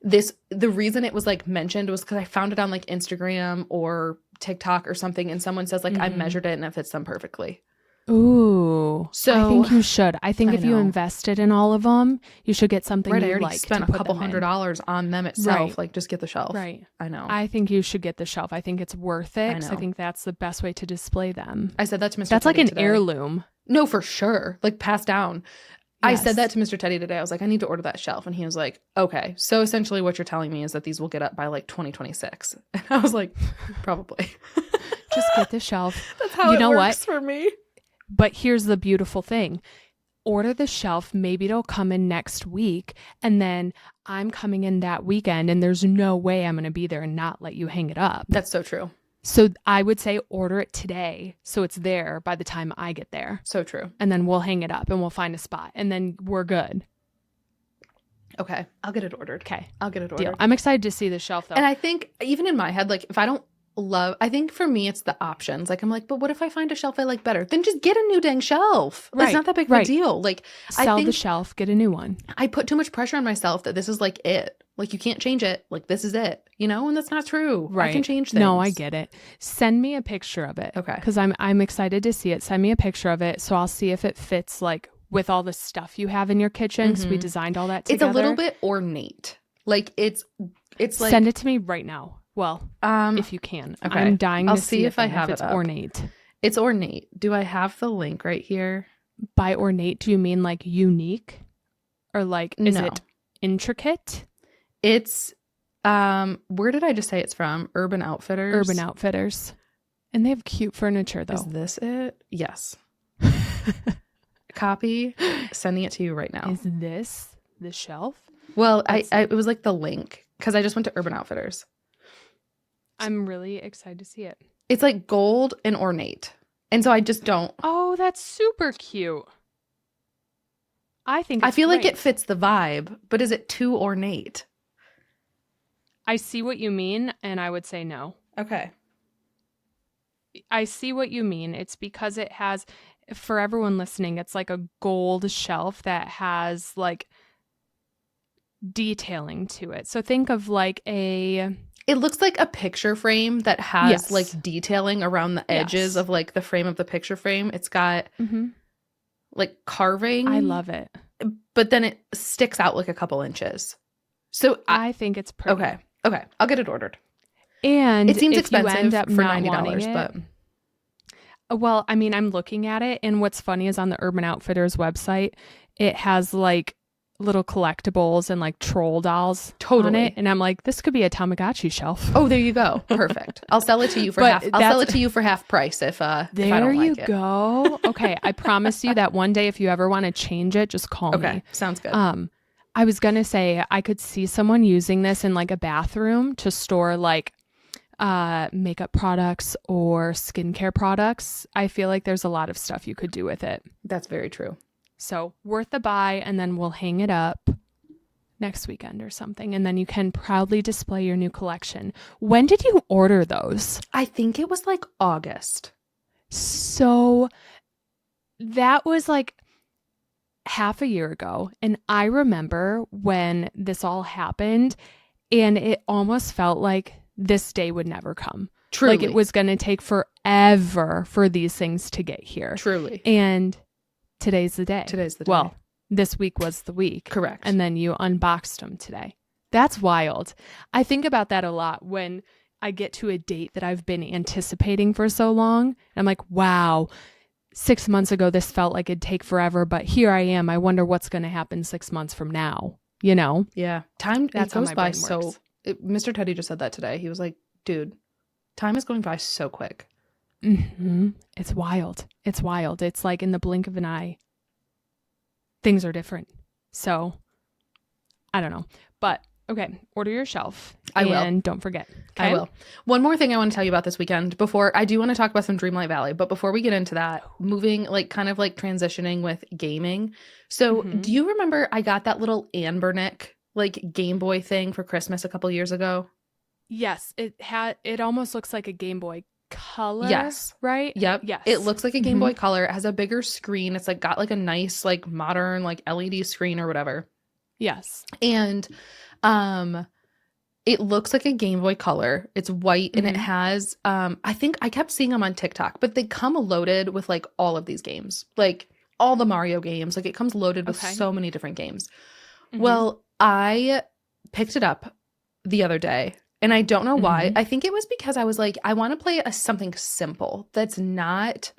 this, the reason it was like mentioned was because I found it on like Instagram or TikTok or something. And someone says like, I measured it and it fits them perfectly. Ooh. So I think you should. I think if you invested in all of them, you should get something I you already like spent to a couple $100 on them itself. Like just get the shelf. Right. I know. I think you should get the shelf. I think it's worth it. I know. I think that's the best way to display them. I said that to Mr. That's Teddy like an today. heirloom. No, for sure. Like passed down. I said that to Mr. Teddy today. I was like, I need to order that shelf. And he was like, okay. So essentially what you're telling me is that these will get up by like 2026. And I was like, probably. Just get the shelf. That's how it works for me. But here's the beautiful thing. Order the shelf. Maybe it'll come in next week. And then I'm coming in that weekend. And there's no way I'm going to be there and not let you hang it up. That's so true. So I would say order it today so it's there by the time I get there. So true. And then we'll hang it up and we'll find a spot and then we're good. Okay. I'll get it ordered. Okay. I'll get it ordered. Deal. I'm excited to see the shelf though. And I think even in my head, like if I don't I think for me it's the options. Like I'm like, but what if I find a shelf I like better? Then just get a new dang shelf. Right. It's not that big of a deal. Like sell the shelf, get a new one. I put too much pressure on myself that this is like it. Like you can't change it. Like this is it, and that's not true. Right. I can change things. No, I get it. Send me a picture of it. Okay. Because I'm excited to see it. Send me a picture of it so I'll see if it fits like with all the stuff you have in your kitchen. Because we designed all that together. It's a little bit ornate. Like it's like send it to me right now. Well, if you can. Okay. I'm dying to see if I have it's it up. ornate. It's ornate. Do I have the link right here? By ornate, do you mean like unique? Or like, is it intricate? It's, where did I just say it's from? Urban Outfitters? Urban Outfitters. And they have cute furniture though. Is this it? Yes. Copy. Sending it to you right now. Is this the shelf? Well, it was like the link because I just went to Urban Outfitters. I'm really excited to see it. It's like gold and ornate. And so I just don't. Oh, that's super cute. I think I it's feel like great. it fits the vibe, but is it too ornate? I see what you mean, and I would say no. Okay. I see what you mean. It's because it has, for everyone listening, it's like a gold shelf that has like detailing to it. So think of like a... It looks like a picture frame that has Yes. like detailing around the edges Yes. of like the frame of the picture frame. It's got Mm-hmm. like carving. I love it. But then it sticks out like a couple inches. So I think it's pretty. Okay. I'll get it ordered. And it seems if expensive you end up for not $90, wanting it, but well, I mean, I'm looking at it, and what's funny is on the Urban Outfitters website, it has like little collectibles and like troll dolls on it, and I'm like, this could be a Tamagotchi shelf. Oh, there you go. Perfect. I'll sell it to you for half price if I don't like it. There you go. Okay, I promise you that one day if you ever want to change it, just call me. Okay, sounds good. I was gonna say I could see someone using this in like a bathroom to store like makeup products or skincare products. I feel like there's a lot of stuff you could do with it. That's very true. So worth the buy, and then we'll hang it up next weekend or something, and then you can proudly display your new collection. When did you order those? I think it was like August. So that was like half a year ago, and I remember when this all happened, and it almost felt like this day would never come. Truly. Like it was going to take forever for these things to get here. Truly. And today's the day. Well, this week was the week. Correct. And then you unboxed them today. That's wild. I think about that a lot when I get to a date that I've been anticipating for so long. And I'm like, wow, 6 months ago, this felt like it'd take forever, but here I am. I wonder what's going to happen 6 months from now, you know? Yeah. Time That's goes how my by brain so... works. Mr. Teddy just said that today. He was like, dude, time is going by so quick. Mm-hmm. It's wild. It's wild. It's like in the blink of an eye, things are different. So, I don't know. But, okay, order your shelf. I will. And don't forget. Okay? I will. One more thing I want to tell you about this weekend before I do want to talk about some Dreamlight Valley, but before we get into that, moving like kind of like transitioning with gaming. So do you remember I got that little Anbernick like Game Boy thing for Christmas a couple years ago? Yes, it almost looks like a Game Boy Color. Yes. Right? Yep. Yes. It looks like a Game Boy Color. It has a bigger screen. It's like got like a nice like modern like LED screen or whatever. Yes. And it looks like a Game Boy Color. It's white and it has I think I kept seeing them on TikTok, but they come loaded with like all of these games. Like all the Mario games. Like it comes loaded with so many different games. Well, I picked it up the other day and I don't know why. I think it was because I was like, I want to play something simple that's not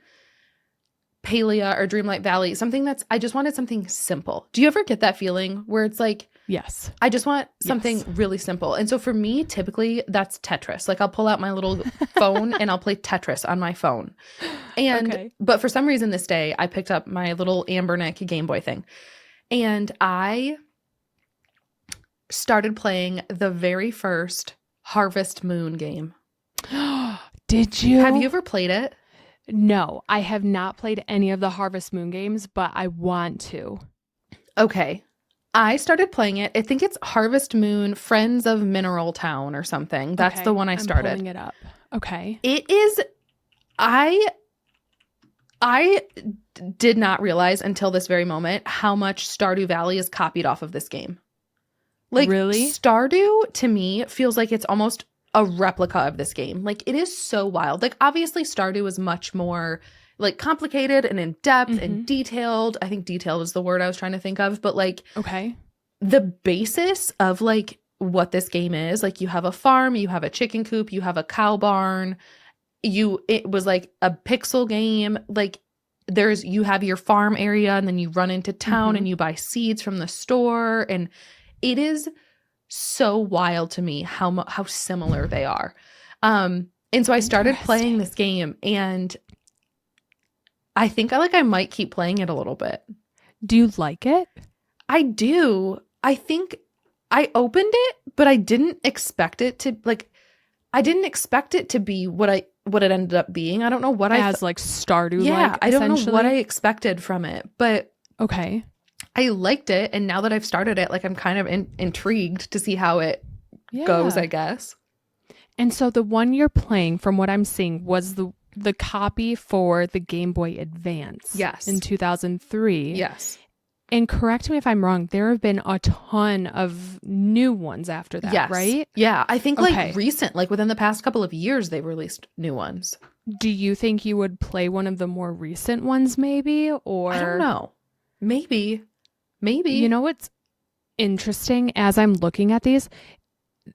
Palia or Dreamlight Valley. I just wanted something simple. Do you ever get that feeling where it's like, yes, I just want something really simple? And so for me, typically that's Tetris. Like I'll pull out my little phone and I'll play Tetris on my phone. And but for some reason this day I picked up my little Anbernick Game Boy thing and I started playing the very first Harvest Moon game. Did you? Have you ever played it? No, I have not played any of the Harvest Moon games, but I want to. Okay. I started playing it. I think it's Harvest Moon Friends of Mineral Town or something. That's the one I started. I'm pulling it up. Okay. It is... I did not realize until this very moment how much Stardew Valley is copied off of this game. Like, really? Stardew, to me, feels like it's almost a replica of this game. Like, it is so wild. Like, obviously, Stardew is much more, like, complicated and in-depth and detailed. I think detailed is the word I was trying to think of. But, like, the basis of, like, what this game is, like, you have a farm, you have a chicken coop, you have a cow barn. It was, like, a pixel game. Like, you have your farm area, and then you run into town and you buy seeds from the store, and it is so wild to me how similar they are. And so I started playing this game, and I think I might keep playing it a little bit. Do you like it? I do. I think I opened it, but I didn't expect it to, like, I didn't expect it to be what it ended up being. I don't know what as like Stardew. Yeah, I don't know what I expected from it, but okay, I liked it, and now that I've started it, like I'm kind of intrigued to see how it goes, I guess. And so the one you're playing, from what I'm seeing, was the copy for the Game Boy Advance. Yes. In 2003. Yes. And correct me if I'm wrong, there have been a ton of new ones after that, yes. right? Yeah, I think like recent, like within the past couple of years, they've released new ones. Do you think you would play one of the more recent ones maybe? Or I don't know. Maybe. You know what's interesting as I'm looking at these?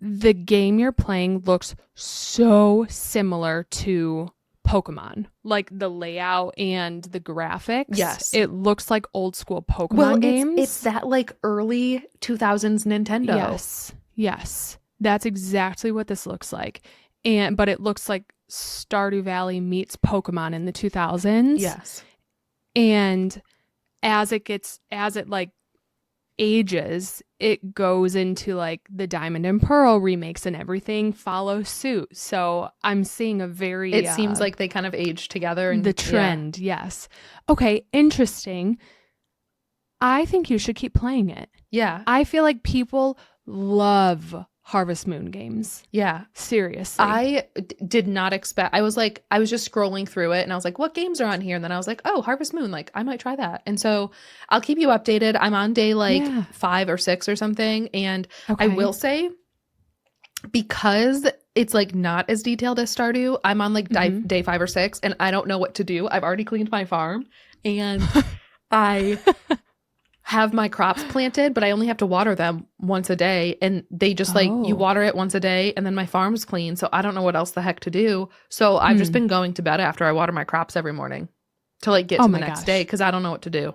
The game you're playing looks so similar to Pokemon, like the layout and the graphics. Yes. It looks like old school Pokemon games. It's that like early 2000s Nintendo. Yes. That's exactly what this looks like. But it looks like Stardew Valley meets Pokemon in the 2000s. Yes. And as it like ages, it goes into like the Diamond and Pearl remakes and everything follow suit. So I'm seeing a very it seems like they kind of age together, and the trend. Yes. Okay, interesting. I think you should keep playing it. Yeah. I feel like people love Harvest Moon games. Yeah. Seriously. I did not expect. I was just scrolling through it and I was like, what games are on here? And then I was like, oh, Harvest Moon. Like, I might try that. And so I'll keep you updated. I'm on day 5 or 6 or something. And I will say, because it's like not as detailed as Stardew, I'm on like day 5 or 6 and I don't know what to do. I've already cleaned my farm and I have my crops planted, but I only have to water them once a day. And they just you water it once a day and then my farm's clean. So I don't know what else the heck to do. So I've just been going to bed after I water my crops every morning to like get to the next day because I don't know what to do.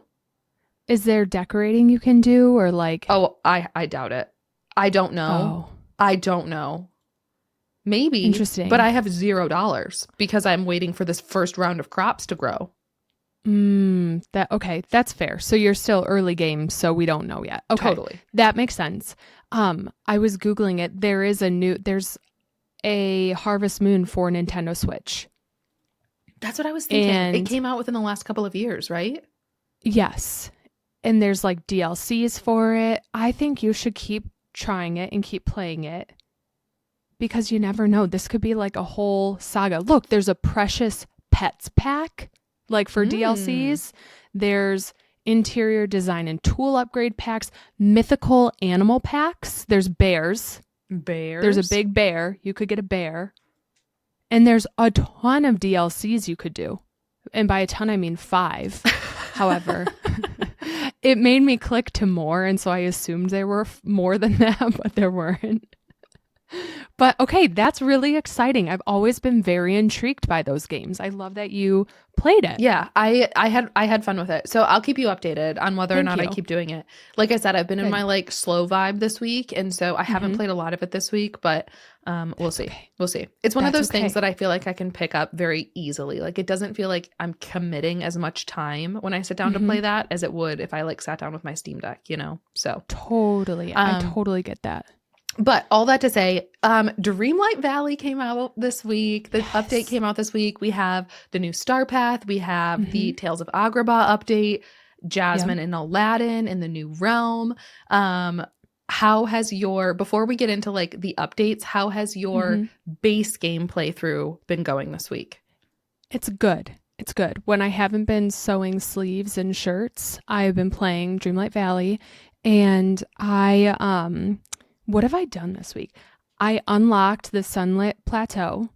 Is there decorating you can do or like? Oh, I doubt it. I don't know. I don't know. Maybe. Interesting. But I have $0 because I'm waiting for this first round of crops to grow. That's fair. So you're still early game, so we don't know yet. Okay. Totally. That makes sense. I was Googling it. There's a Harvest Moon for Nintendo Switch. That's what I was thinking. And it came out within the last couple of years, right? Yes. And there's like DLCs for it. I think you should keep trying it and keep playing it because you never know. This could be like a whole saga. Look, there's a Precious Pets pack. Like for DLCs, there's interior design and tool upgrade packs, mythical animal packs. There's bears. There's a big bear. You could get a bear. And there's a ton of DLCs you could do. And by a ton, I mean 5. However, it made me click to more. And so I assumed there were more than that, but there weren't. But okay, that's really exciting. I've always been very intrigued by those games. I love that you played it. Yeah, I had fun with it. So I'll keep you updated on whether or not I keep doing it. Like I said, I've been in my like slow vibe this week, and so I haven't played a lot of it this week, but we'll see. Okay. We'll see. It's one of those things that I feel like I can pick up very easily. Like it doesn't feel like I'm committing as much time when I sit down to play that as it would if I like sat down with my Steam Deck, you know? So totally. I totally get that. But all that to say, Dreamlight Valley came out this week. The update came out this week. We have the new Star Path. We have the Tales of Agrabah update, Jasmine and Aladdin in the new realm. How has before we get into like the updates, how has your base game playthrough been going this week? It's good. It's good. When I haven't been sewing sleeves and shirts, I've been playing Dreamlight Valley, and what have I done this week? I unlocked the Sunlit Plateau,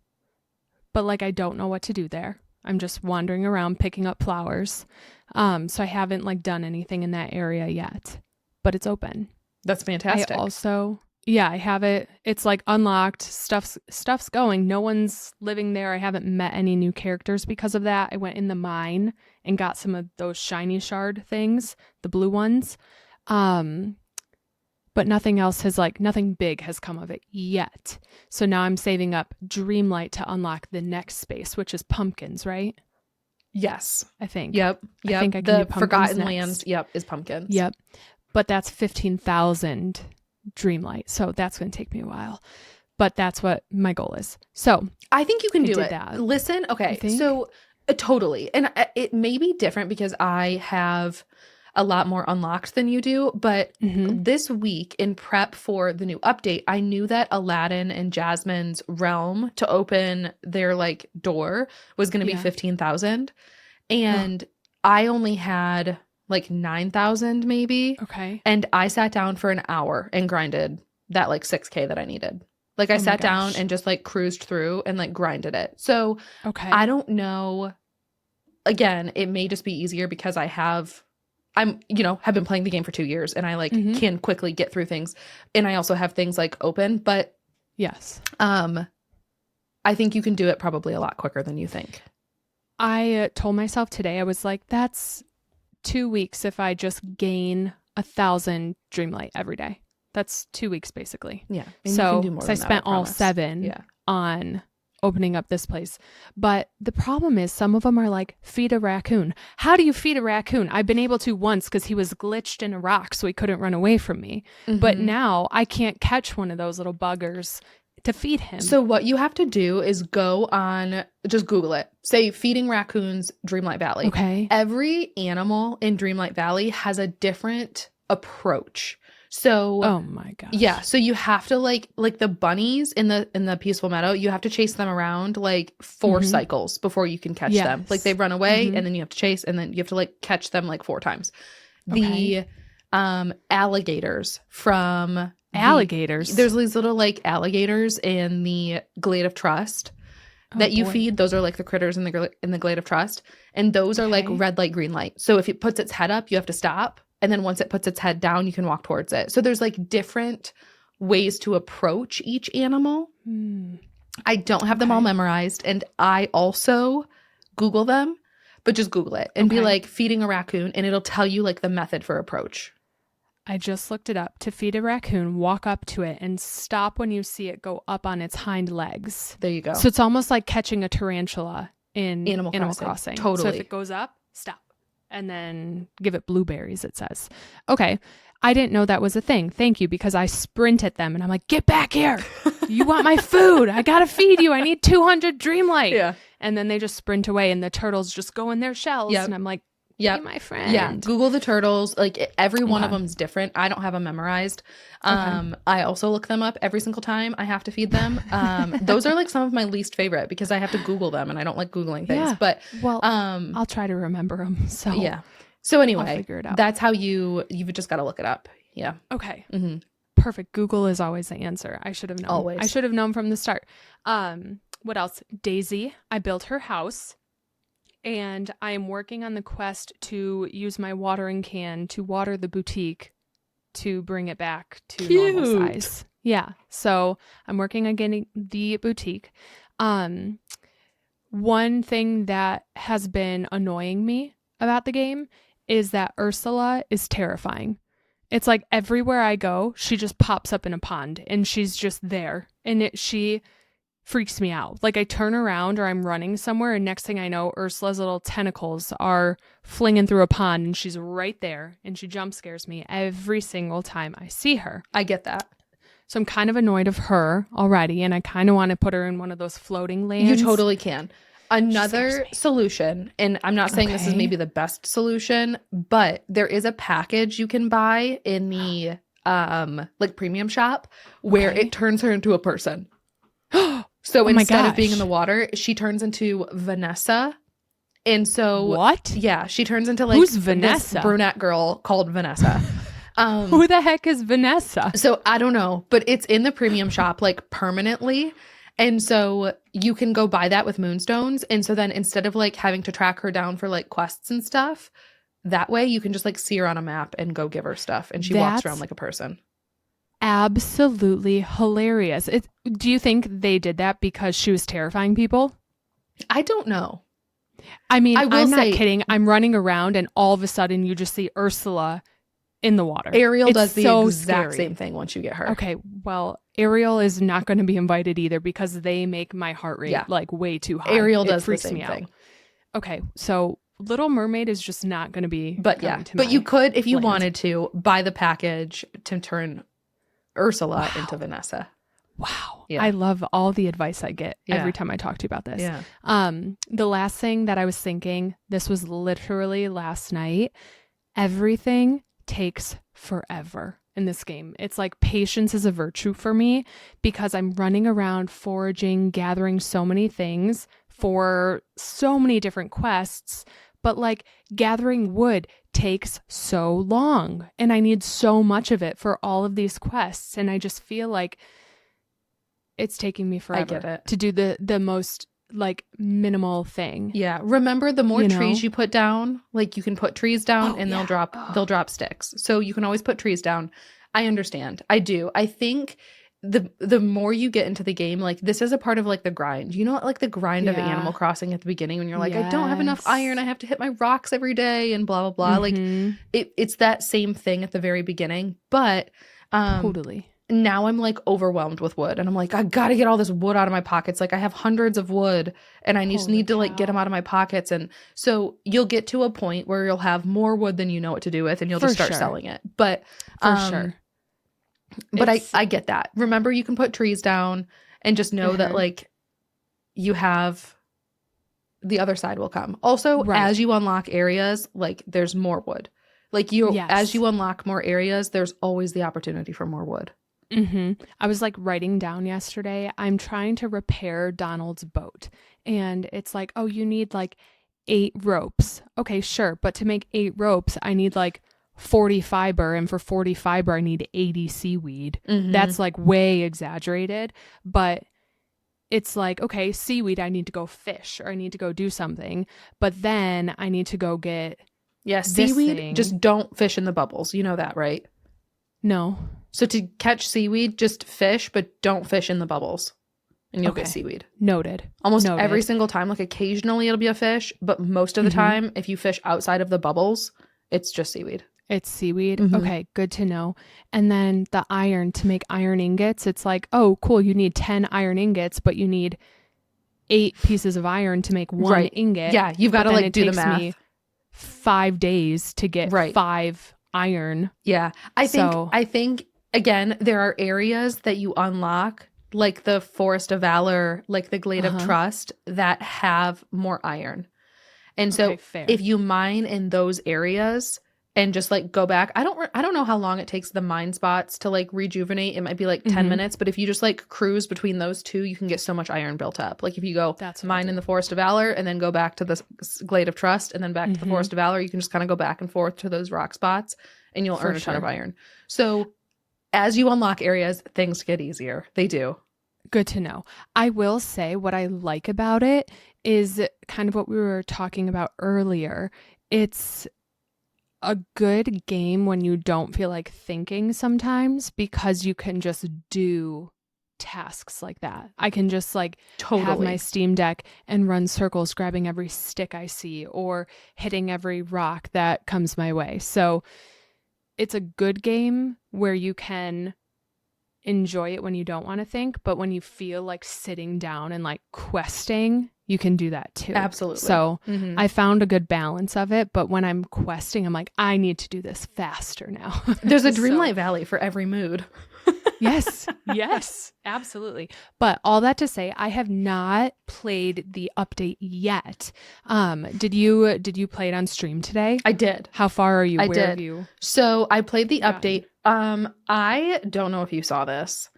but like I don't know what to do there. I'm just wandering around picking up flowers. So I haven't like done anything in that area yet, but it's open. That's fantastic. I have it. It's like unlocked. Stuff's going. No one's living there. I haven't met any new characters because of that. I went in the mine and got some of those shiny shard things, the blue ones. But nothing big has come of it yet. So now I'm saving up Dreamlight to unlock the next space, which is pumpkins, right? Yes. I think. Yep. I think I can do the Forgotten next. Lands, is pumpkins. Yep. But that's 15,000 Dreamlight. So that's going to take me a while. but that's what my goal is. So I think you can I do did it. that. Listen, okay, You think? so totally. And it may be different because I have a lot more unlocked than you do, but this week in prep for the new update, I knew that Aladdin and Jasmine's realm to open their like door was going to be 15,000, and I only had like 9,000 maybe. Okay. And I sat down for an hour and grinded that like 6K that I needed. Like I sat down and just like cruised through and like grinded it. So I don't know. Again, it may just be easier because have been playing the game for 2 years and I like can quickly get through things. And I also have things like open, but yes, I think you can do it probably a lot quicker than you think. I told myself today, I was like, that's 2 weeks if I just gain 1,000 Dreamlight every day. That's 2 weeks basically. Yeah. So I spent all 7 on opening up this place. But the problem is some of them are like, feed a raccoon. How do you feed a raccoon? I've been able to once because he was glitched in a rock so he couldn't run away from me. But now I can't catch one of those little buggers to feed him. So what you have to do is go on, just Google it. Say feeding raccoons, Dreamlight Valley. Okay. Every animal in Dreamlight Valley has a different approach. So oh my gosh. Yeah, so you have to like the bunnies in the Peaceful Meadow, you have to chase them around like 4 cycles before you can catch them. Like they run away and then you have to chase and then you have to like catch them like 4 times. The alligators from there's these little like alligators in the Glade of Trust that you feed. Those are like the critters in the Glade of Trust, and those are like red light, green light. So if it puts its head up, you have to stop. And then once it puts its head down, you can walk towards it. So there's like different ways to approach each animal. I don't have them all memorized. And I also Google them, but just Google it and be like feeding a raccoon and it'll tell you like the method for approach. I just looked it up. To feed a raccoon, walk up to it and stop when you see it go up on its hind legs. There you go. So it's almost like catching a tarantula in Animal Crossing. Totally. So if it goes up, stop. And then give it blueberries, it says. Okay. I didn't know that was a thing. Thank you, because I sprint at them and I'm like, get back here. You want my food. I got to feed you. I need 200 Dreamlight. Yeah. And then they just sprint away and the turtles just go in their shells. And I'm like, be my friend. Yeah. Google the turtles. Like every one of them is different. I don't have them memorized. I also look them up every single time I have to feed them. Those are like some of my least favorite because I have to Google them and I don't like Googling things. But I'll try to remember them. So yeah. So anyway, I'll figure it out. That's how you've just got to look it up. Yeah. Okay. Perfect. Google is always the answer. I should have known. Always. I should have known from the start. What else? Daisy. I built her house. And I am working on the quest to use my watering can to water the boutique to bring it back to normal size. Yeah. So I'm working on getting the boutique. One thing that has been annoying me about the game is that Ursula is terrifying. It's like everywhere I go, she just pops up in a pond and she's just there. And she freaks me out. Like I turn around or I'm running somewhere and next thing I know, Ursula's little tentacles are flinging through a pond and she's right there and she jump scares me every single time I see her. I get that. So I'm kind of annoyed of her already and I kind of want to put her in one of those floating lands. You totally can. Another solution, and I'm not saying this is maybe the best solution, but there is a package you can buy in the like premium shop where it turns her into a person. So instead of being in the water, she turns into Vanessa. And so what? Yeah, she turns into like who's Vanessa? This brunette girl called Vanessa. Who the heck is Vanessa? So I don't know, but it's in the premium shop like permanently. And so you can go buy that with moonstones. And so then instead of like having to track her down for like quests and stuff, that way you can just like see her on a map and go give her stuff. And she walks around like a person. Absolutely hilarious. Do you think they did that because she was terrifying people? I don't know. I mean, I'm not kidding. I'm running around and all of a sudden you just see Ursula in the water. Ariel does the exact same thing once you get her. Okay, well, Ariel is not going to be invited either because they make my heart rate like way too high. Ariel does the same thing. Okay, so Little Mermaid is just not going to be. But yeah, but you could, if you wanted to, buy the package to turn Ursula into Vanessa. Wow. Yeah. I love all the advice I get Yeah. every time I talk to you about this. Yeah. The last thing that I was thinking, this was literally last night, everything takes forever in this game. It's like patience is a virtue for me because I'm running around foraging, gathering so many things for so many different quests, but like gathering wood takes so long and I need so much of it for all of these quests. And I just feel like it's taking me forever to do the most like minimal thing. Yeah. Remember, the more You know? trees you put down, like you can put trees down and they'll drop sticks. So you can always put trees down. I understand. I do. I think the more you get into the game, like this is a part of like the grind. You know, like the grind of Animal Crossing at the beginning when you're like, I don't have enough iron. I have to hit my rocks every day and blah, blah, blah. Mm-hmm. Like it's that same thing at the very beginning. But Totally. now I'm like overwhelmed with wood and I'm like, I gotta get all this wood out of my pockets. Like I have hundreds of wood and I just need to like get them out of my pockets. And so you'll get to a point where you'll have more wood than you know what to do with and you'll just start selling it. But for sure. But I get that. Remember, you can put trees down and just know that like you have the other side will come. Also, as you unlock areas, like there's more wood. Like as you unlock more areas, there's always the opportunity for more wood. Mm-hmm. I was like writing down yesterday, I'm trying to repair Donald's boat. And it's like, oh, you need like 8 ropes. Okay, sure. But to make 8 ropes, I need like 40 fiber. And for 40 fiber, I need 80 seaweed. Mm-hmm. That's like way exaggerated. But it's like, okay, seaweed, I need to go fish or I need to go do something. But then I need to go get seaweed, just don't fish in the bubbles. You know that, right? No. So to catch seaweed, just fish, but don't fish in the bubbles. And you'll get seaweed. Noted. Almost every single time. Like occasionally it'll be a fish, but most of the time, if you fish outside of the bubbles, it's just seaweed. It's seaweed. Mm-hmm. Okay, good to know. And then the iron, to make iron ingots, it's like, oh, cool, you need 10 iron ingots, but you need 8 pieces of iron to make 1 ingot. Yeah, you've got to like do the math. It takes me 5 days to get 5 iron. Yeah. I think again, there are areas that you unlock, like the Forest of Valor, like the Glade of Trust, that have more iron. And so if you mine in those areas and just like go back, I don't know how long it takes the mine spots to like rejuvenate. It might be like 10 minutes, but if you just like cruise between those two, you can get so much iron built up. Like if you go mine in the Forest of Valor and then go back to the Glade of Trust and then back to the Forest of Valor, you can just kind of go back and forth to those rock spots and you'll earn a ton of iron. So as you unlock areas, things get easier. They do. Good to know. I will say what I like about it is kind of what we were talking about earlier. It's a good game when you don't feel like thinking sometimes because you can just do tasks like that. I can just like have my Steam Deck and run circles grabbing every stick I see or hitting every rock that comes my way. So it's a good game where you can enjoy it when you don't want to think, but when you feel like sitting down and like questing, you can do that too. Absolutely. So I found a good balance of it, but when I'm questing, I'm like, I need to do this faster now. There's a Dreamlight Valley for every mood. Yes, absolutely. But all that to say, I have not played the update yet. Did you play it on stream today? I did. How far are you? I Where did. Have you? So I played the update. I don't know if you saw this.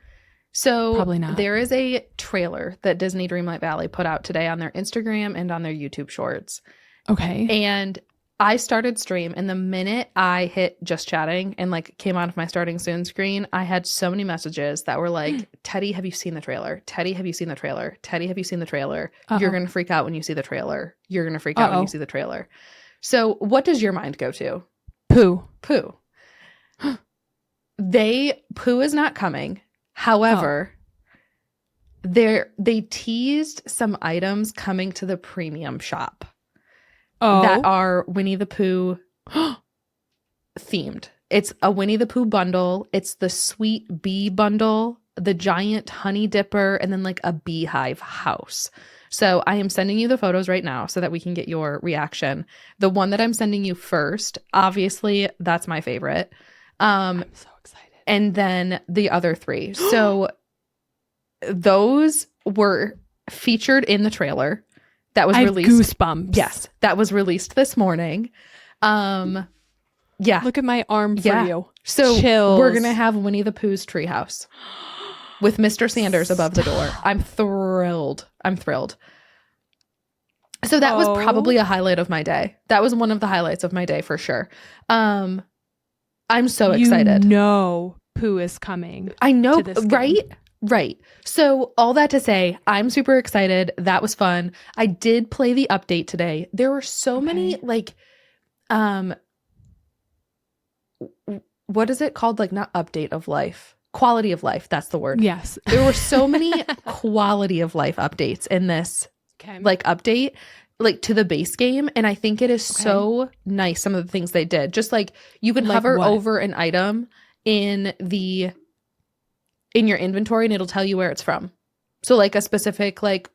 So probably not. There is a trailer that Disney Dreamlight Valley put out today on their Instagram and on their YouTube shorts. Okay. And I started stream, and the minute I hit just chatting and like came out of my starting soon screen, I had so many messages that were like, Teddy, have you seen the trailer? Teddy, have you seen the trailer? Teddy, have you seen the trailer? You're going to freak out when you see the trailer. You're going to freak out when you see the trailer. So what does your mind go to? Pooh. Pooh is not coming. However, they teased some items coming to the premium shop. That are Winnie the Pooh themed. It's a Winnie the Pooh bundle. It's the Sweet Bee bundle, the giant honey dipper, and then like a beehive house. So I am sending you the photos right now so that we can get your reaction. The one that I'm sending you first, obviously, that's my favorite. I'm so excited. And then the other 3. So those were featured in the trailer that was I have released. goosebumps. Yes, that was released this morning. Yeah. Look at my arm for you. So Chills. we're gonna have Winnie the Pooh's treehouse with Mr. Sanders above the door. I'm thrilled. So that was probably a highlight of my day. That was one of the highlights of my day for sure. I'm so excited. You know Pooh is coming. I know, to this game. right? Right. So all that to say, I'm super excited. That was fun. I did play the update today. There were so many like, what is it called? Like not update of life, quality of life. That's the word. Yes. There were so many quality of life updates in this like update, like to the base game. And I think it is so nice. Some of the things they did, just like you can hover over an item in your inventory and it'll tell you where it's from. So like a specific like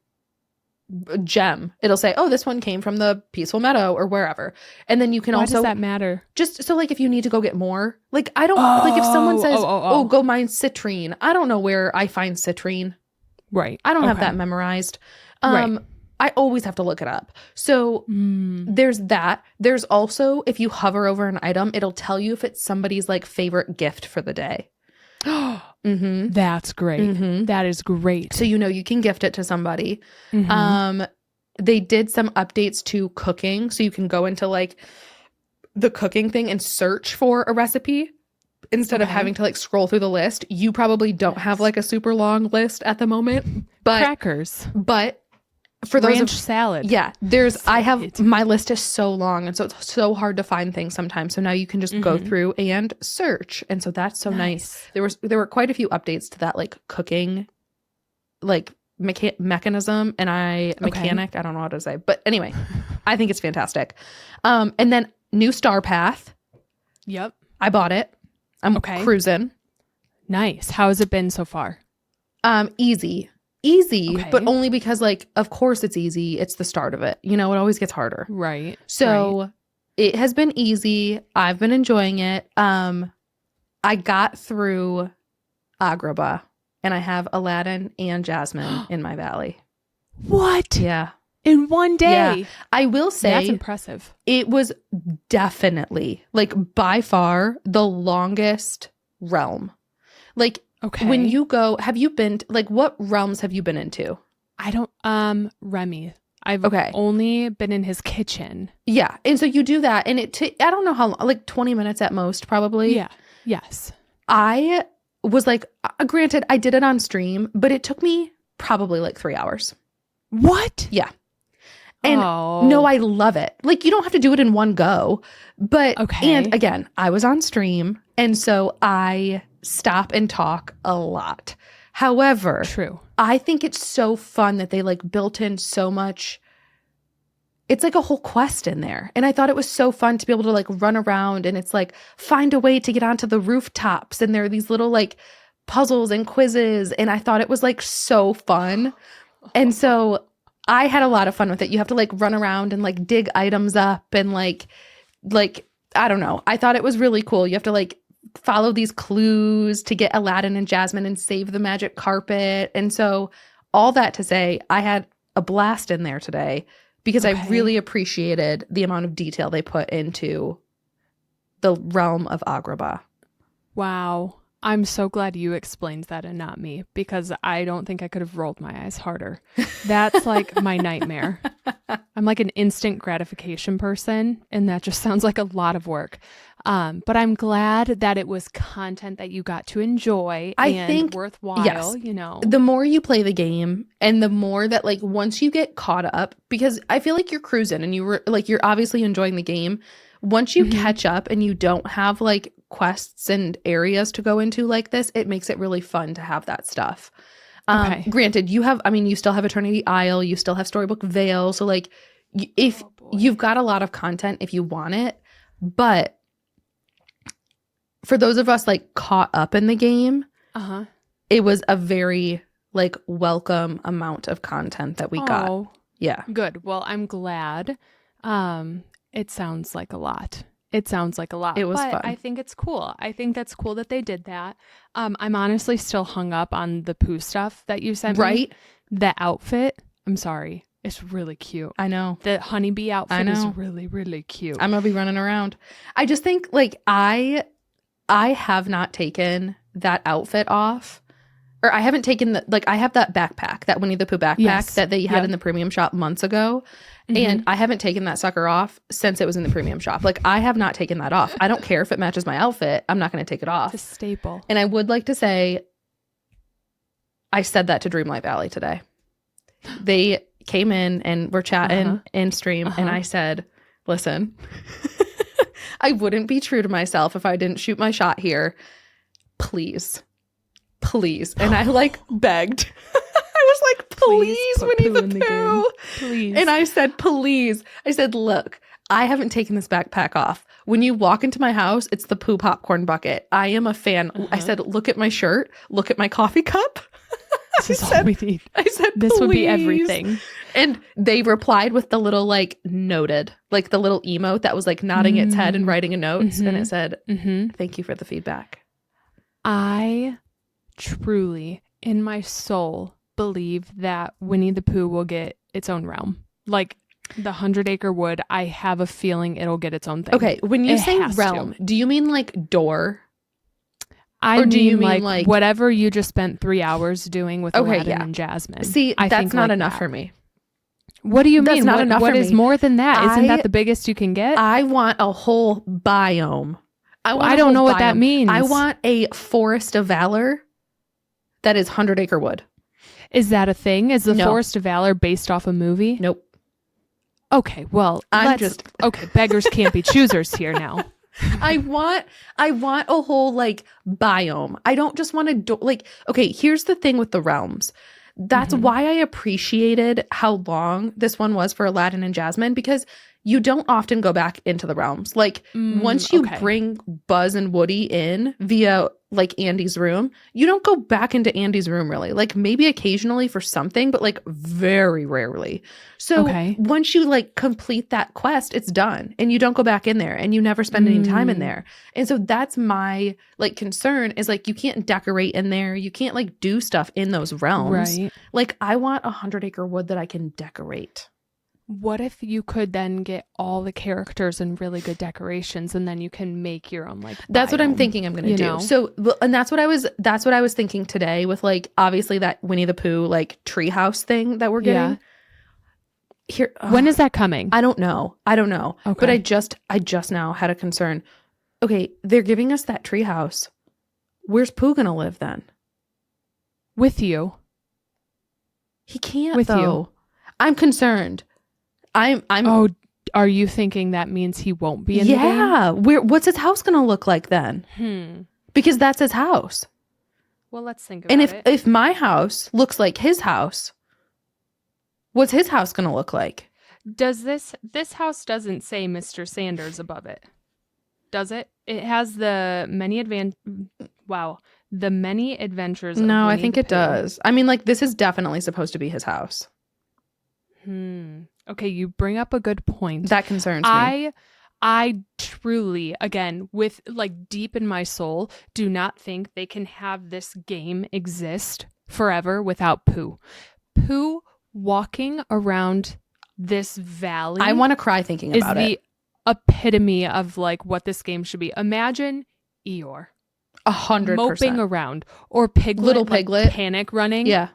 gem, it'll say, oh, this one came from the Peaceful Meadow or wherever. And then you can Why also does that matter? Just so like if you need to go get more, like I don't like if someone says, oh, go mine citrine. I don't know where I find citrine. Right. I don't have that memorized. Right. I always have to look it up. So there's that. There's also, if you hover over an item, it'll tell you if it's somebody's like favorite gift for the day. That's great. That is great. So you can gift it to somebody. They did some updates to cooking, so you can go into like the cooking thing and search for a recipe instead of having to like scroll through the list. You probably don't have like a super long list at the moment, but crackers. But for those ranch salad. Yeah, my list is so long, and so it's so hard to find things sometimes. So now you can just go through and search, and so that's so nice. There were quite a few updates to that like cooking, like mechanism, and mechanic. I don't know how to say, but anyway, I think it's fantastic. And then new Star Path. Yep, I bought it. I'm cruising. Nice. How has it been so far? Easy, but only because like, of course it's easy. It's the start of it. It always gets harder. Right. So it has been easy. I've been enjoying it. I got through Agrabah and I have Aladdin and Jasmine in my valley. What? Yeah. In one day? Yeah. I will say that's impressive. It was definitely like by far the longest realm. Like, when you go, have you been, like, what realms have you been into? I don't, Remy. I've only been in his kitchen. Yeah. And so you do that, and I don't know how long, like 20 minutes at most, probably. Yeah. Yes. I was like, granted, I did it on stream, but it took me probably like 3 hours. What? Yeah. And no, I love it. Like, you don't have to do it in one go, but, and again, I was on stream, and so I stop and talk a lot. However, I think it's so fun that they like built in so much. It's like a whole quest in there. And I thought it was so fun to be able to like run around, and it's like find a way to get onto the rooftops, and there are these little like puzzles and quizzes, and I thought it was like so fun. And so I had a lot of fun with it. You have to like run around and like dig items up and like I don't know. I thought it was really cool. You have to like follow these clues to get Aladdin and Jasmine and save the magic carpet. And so all that to say, I had a blast in there today because I really appreciated the amount of detail they put into the realm of Agrabah. Wow. I'm so glad you explained that and not me, because I don't think I could have rolled my eyes harder. That's like my nightmare. I'm like an instant gratification person, and that just sounds like a lot of work. But I'm glad that it was content that you got to enjoy and worthwhile, yes, The more you play the game and the more that like once you get caught up, because I feel like you're cruising and you're obviously enjoying the game. Once you catch up and you don't have like quests and areas to go into like this, it makes it really fun to have that stuff. Granted, you still have Eternity Isle, you still have Storybook Vale. So like if you've got a lot of content if you want it, but for those of us like caught up in the game, it was a very like welcome amount of content that we got. Yeah. Good. Well, I'm glad. It sounds like a lot. It sounds like a lot. It was but fun. I think it's cool. I think that's cool that they did that. I'm honestly still hung up on the Pooh stuff that you sent me. Right? The outfit, I'm sorry. It's really cute. I know. The honeybee outfit is know. really, really cute. I'm going to be running around. I just think like I have not taken that outfit off. Or I haven't taken I have that backpack, that Winnie the Pooh backpack that they had in the premium shop months ago. And I haven't taken that sucker off since it was in the premium shop. Like, I have not taken that off. I don't care if it matches my outfit. I'm not going to take it off. It's a staple. And I would like to say, I said that to Dreamlight Valley today. They came in and were chatting in stream. And I said, listen, I wouldn't be true to myself if I didn't shoot my shot here. Please. And I like begged. I was like, please Winnie the Pooh. Please. And I said, please. I said, look, I haven't taken this backpack off. When you walk into my house, it's the Pooh popcorn bucket. I am a fan. I said, look at my shirt. Look at my coffee cup. This is all we need. I said, this would be please. everything. And they replied with the little like noted, like the little emote that was like nodding its head and writing a note. And it said, thank you for the feedback. I truly, in my soul, believe that Winnie the Pooh will get its own realm. Like the 100-acre wood, I have a feeling it'll get its own thing. Okay, when you say realm, do you mean like door? Or do you mean like whatever you just spent 3 hours doing with Aladdin and Jasmine? See, that's not enough for me. What do you mean? That's not enough for me. What is more than that? Isn't that the biggest you can get? I want a whole biome. I don't know what that means. I want a forest of valor that is 100-acre wood. Is that a thing? Is the Forest of Valor based off a movie? Nope. Okay, well, okay, beggars can't be choosers here now. I want a whole like biome. I don't just want to okay, here's the thing with the realms. That's why I appreciated how long this one was for Aladdin and Jasmine, because you don't often go back into the realms. Like once you bring Buzz and Woody in via like Andy's room, you don't go back into Andy's room really. Like maybe occasionally for something, but like very rarely. So once you like complete that quest, it's done and you don't go back in there and you never spend any time in there. And so that's my like concern is like you can't decorate in there. You can't like do stuff in those realms. Right. Like I want 100-acre wood that I can decorate. What if you could then get all the characters and really good decorations, and then you can make your own like biome? That's what I'm thinking I'm going to do. Know? So, and that's what I was thinking today with like obviously that Winnie the Pooh like treehouse thing that we're getting. Here, when is that coming? I don't know. Okay. But I just now had a concern. Okay, they're giving us that treehouse. Where's Pooh going to live then? With you. He can't with you. I'm concerned. I'm Oh, are you thinking that means he won't be in the game? Yeah. What's his house going to look like then? Because that's his house. Well, let's think about it. And if my house looks like his house, what's his house going to look like? Does this house doesn't say Mr. Sanders above it? Does it? It has the many adventures of No, Winnie I think the it Pooh. does. I mean, like this is definitely supposed to be his house. Okay, you bring up a good point. That concerns me. I truly, again, with like deep in my soul, do not think they can have this game exist forever without Pooh. Pooh walking around this valley. I want to cry thinking about it. Is the epitome of like what this game should be. Imagine Eeyore. 100%. Moping around. Or Piglet. Little Piglet. Like, panic running. Yeah.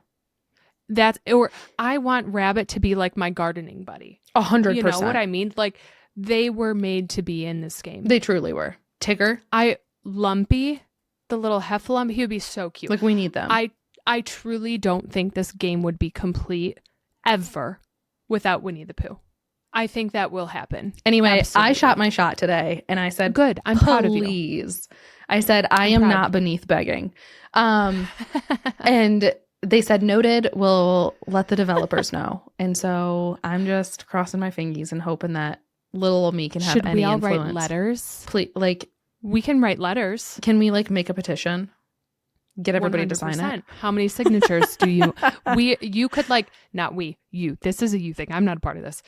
Or I want Rabbit to be like my gardening buddy. 100%. You know what I mean? Like they were made to be in this game. They truly were. Tigger. Lumpy, the little heffalump, he would be so cute. Like we need them. I truly don't think this game would be complete ever without Winnie the Pooh. I think that will happen. Anyway, Absolutely. I shot my shot today and I said, good. I'm proud of you. Please. I said, I am not beneath begging. And they said, noted, we'll let the developers know. And so I'm just crossing my fingies and hoping that little old me can have any influence. Should we all write letters? Please, like, we can write letters. Can we like make a petition? Get everybody 100%. To sign it. How many signatures do you? You could like, not we, you. This is a you thing. I'm not a part of this.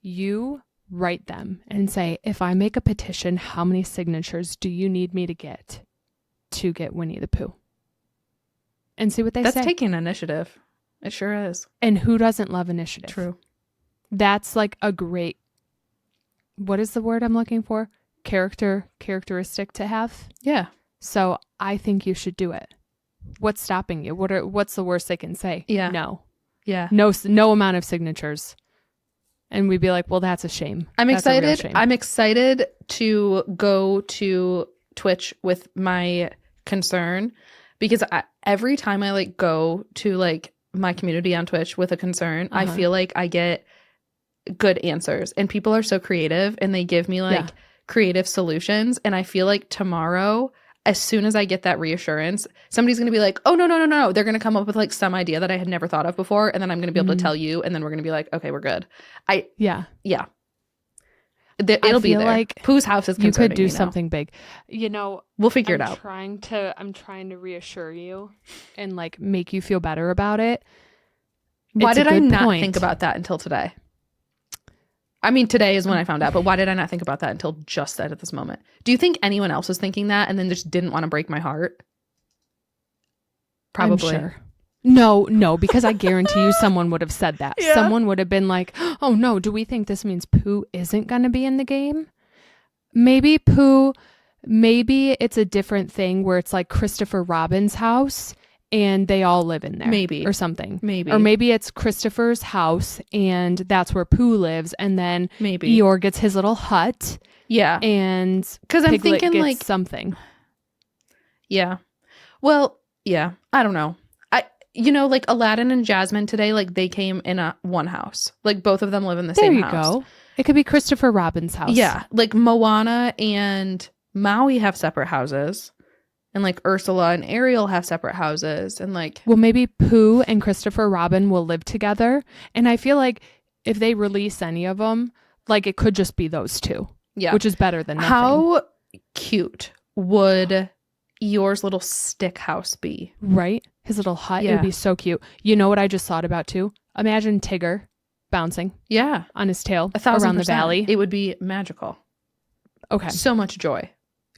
You write them and say, if I make a petition, how many signatures do you need me to get Winnie the Pooh? And see what they say. That's taking initiative. It sure is. And who doesn't love initiative? True. That's like a great, what is the word I'm looking for? Characteristic to have. Yeah. So I think you should do it. What's stopping you? What's the worst they can say? Yeah. No. Yeah. No amount of signatures. And we'd be like, well, that's a shame. I'm That's a real excited. shame. I'm excited to go to Twitch with my concern, because every time I like go to like my community on Twitch with a concern, I feel like I get good answers, and people are so creative and they give me like creative solutions. And I feel like tomorrow, as soon as I get that reassurance, somebody's going to be like, oh, no. They're going to come up with like some idea that I had never thought of before. And then I'm going to be able to tell you. And then we're going to be like, okay, we're good. Yeah. It'll be there. Like Pooh's house is you concerning could do me now. something big. You know, we'll figure it out. I'm trying to reassure you and like make you feel better about it. Why did I not think about that until today? I mean, today is when I found out, but why did I not think about that until just at this moment? Do you think anyone else was thinking that and then just didn't want to break my heart? Probably. I'm sure. No, because I guarantee you someone would have said that. Yeah. Someone would have been like, oh no, do we think this means Pooh isn't going to be in the game? Maybe it's a different thing where it's like Christopher Robin's house and they all live in there. Maybe. Or something. Maybe. Or maybe it's Christopher's house and that's where Pooh lives, and then maybe Eeyore gets his little hut. Yeah. And because I'm Piglet thinking gets like something. Yeah. Well, yeah. I don't know. Like Aladdin and Jasmine today, like they came in one house. Like both of them live in the same house. There you go. It could be Christopher Robin's house. Yeah. Like Moana and Maui have separate houses. And like Ursula and Ariel have separate houses. And like, well, maybe Pooh and Christopher Robin will live together. And I feel like if they release any of them, like it could just be those two. Yeah. Which is better than nothing. How cute would Eeyore's little stick house be? Right? His little hut. Yeah. It would be so cute. You know what I just thought about too? Imagine Tigger bouncing. Yeah. On his tail 1,000%. around the valley. It would be magical. Okay. So much joy.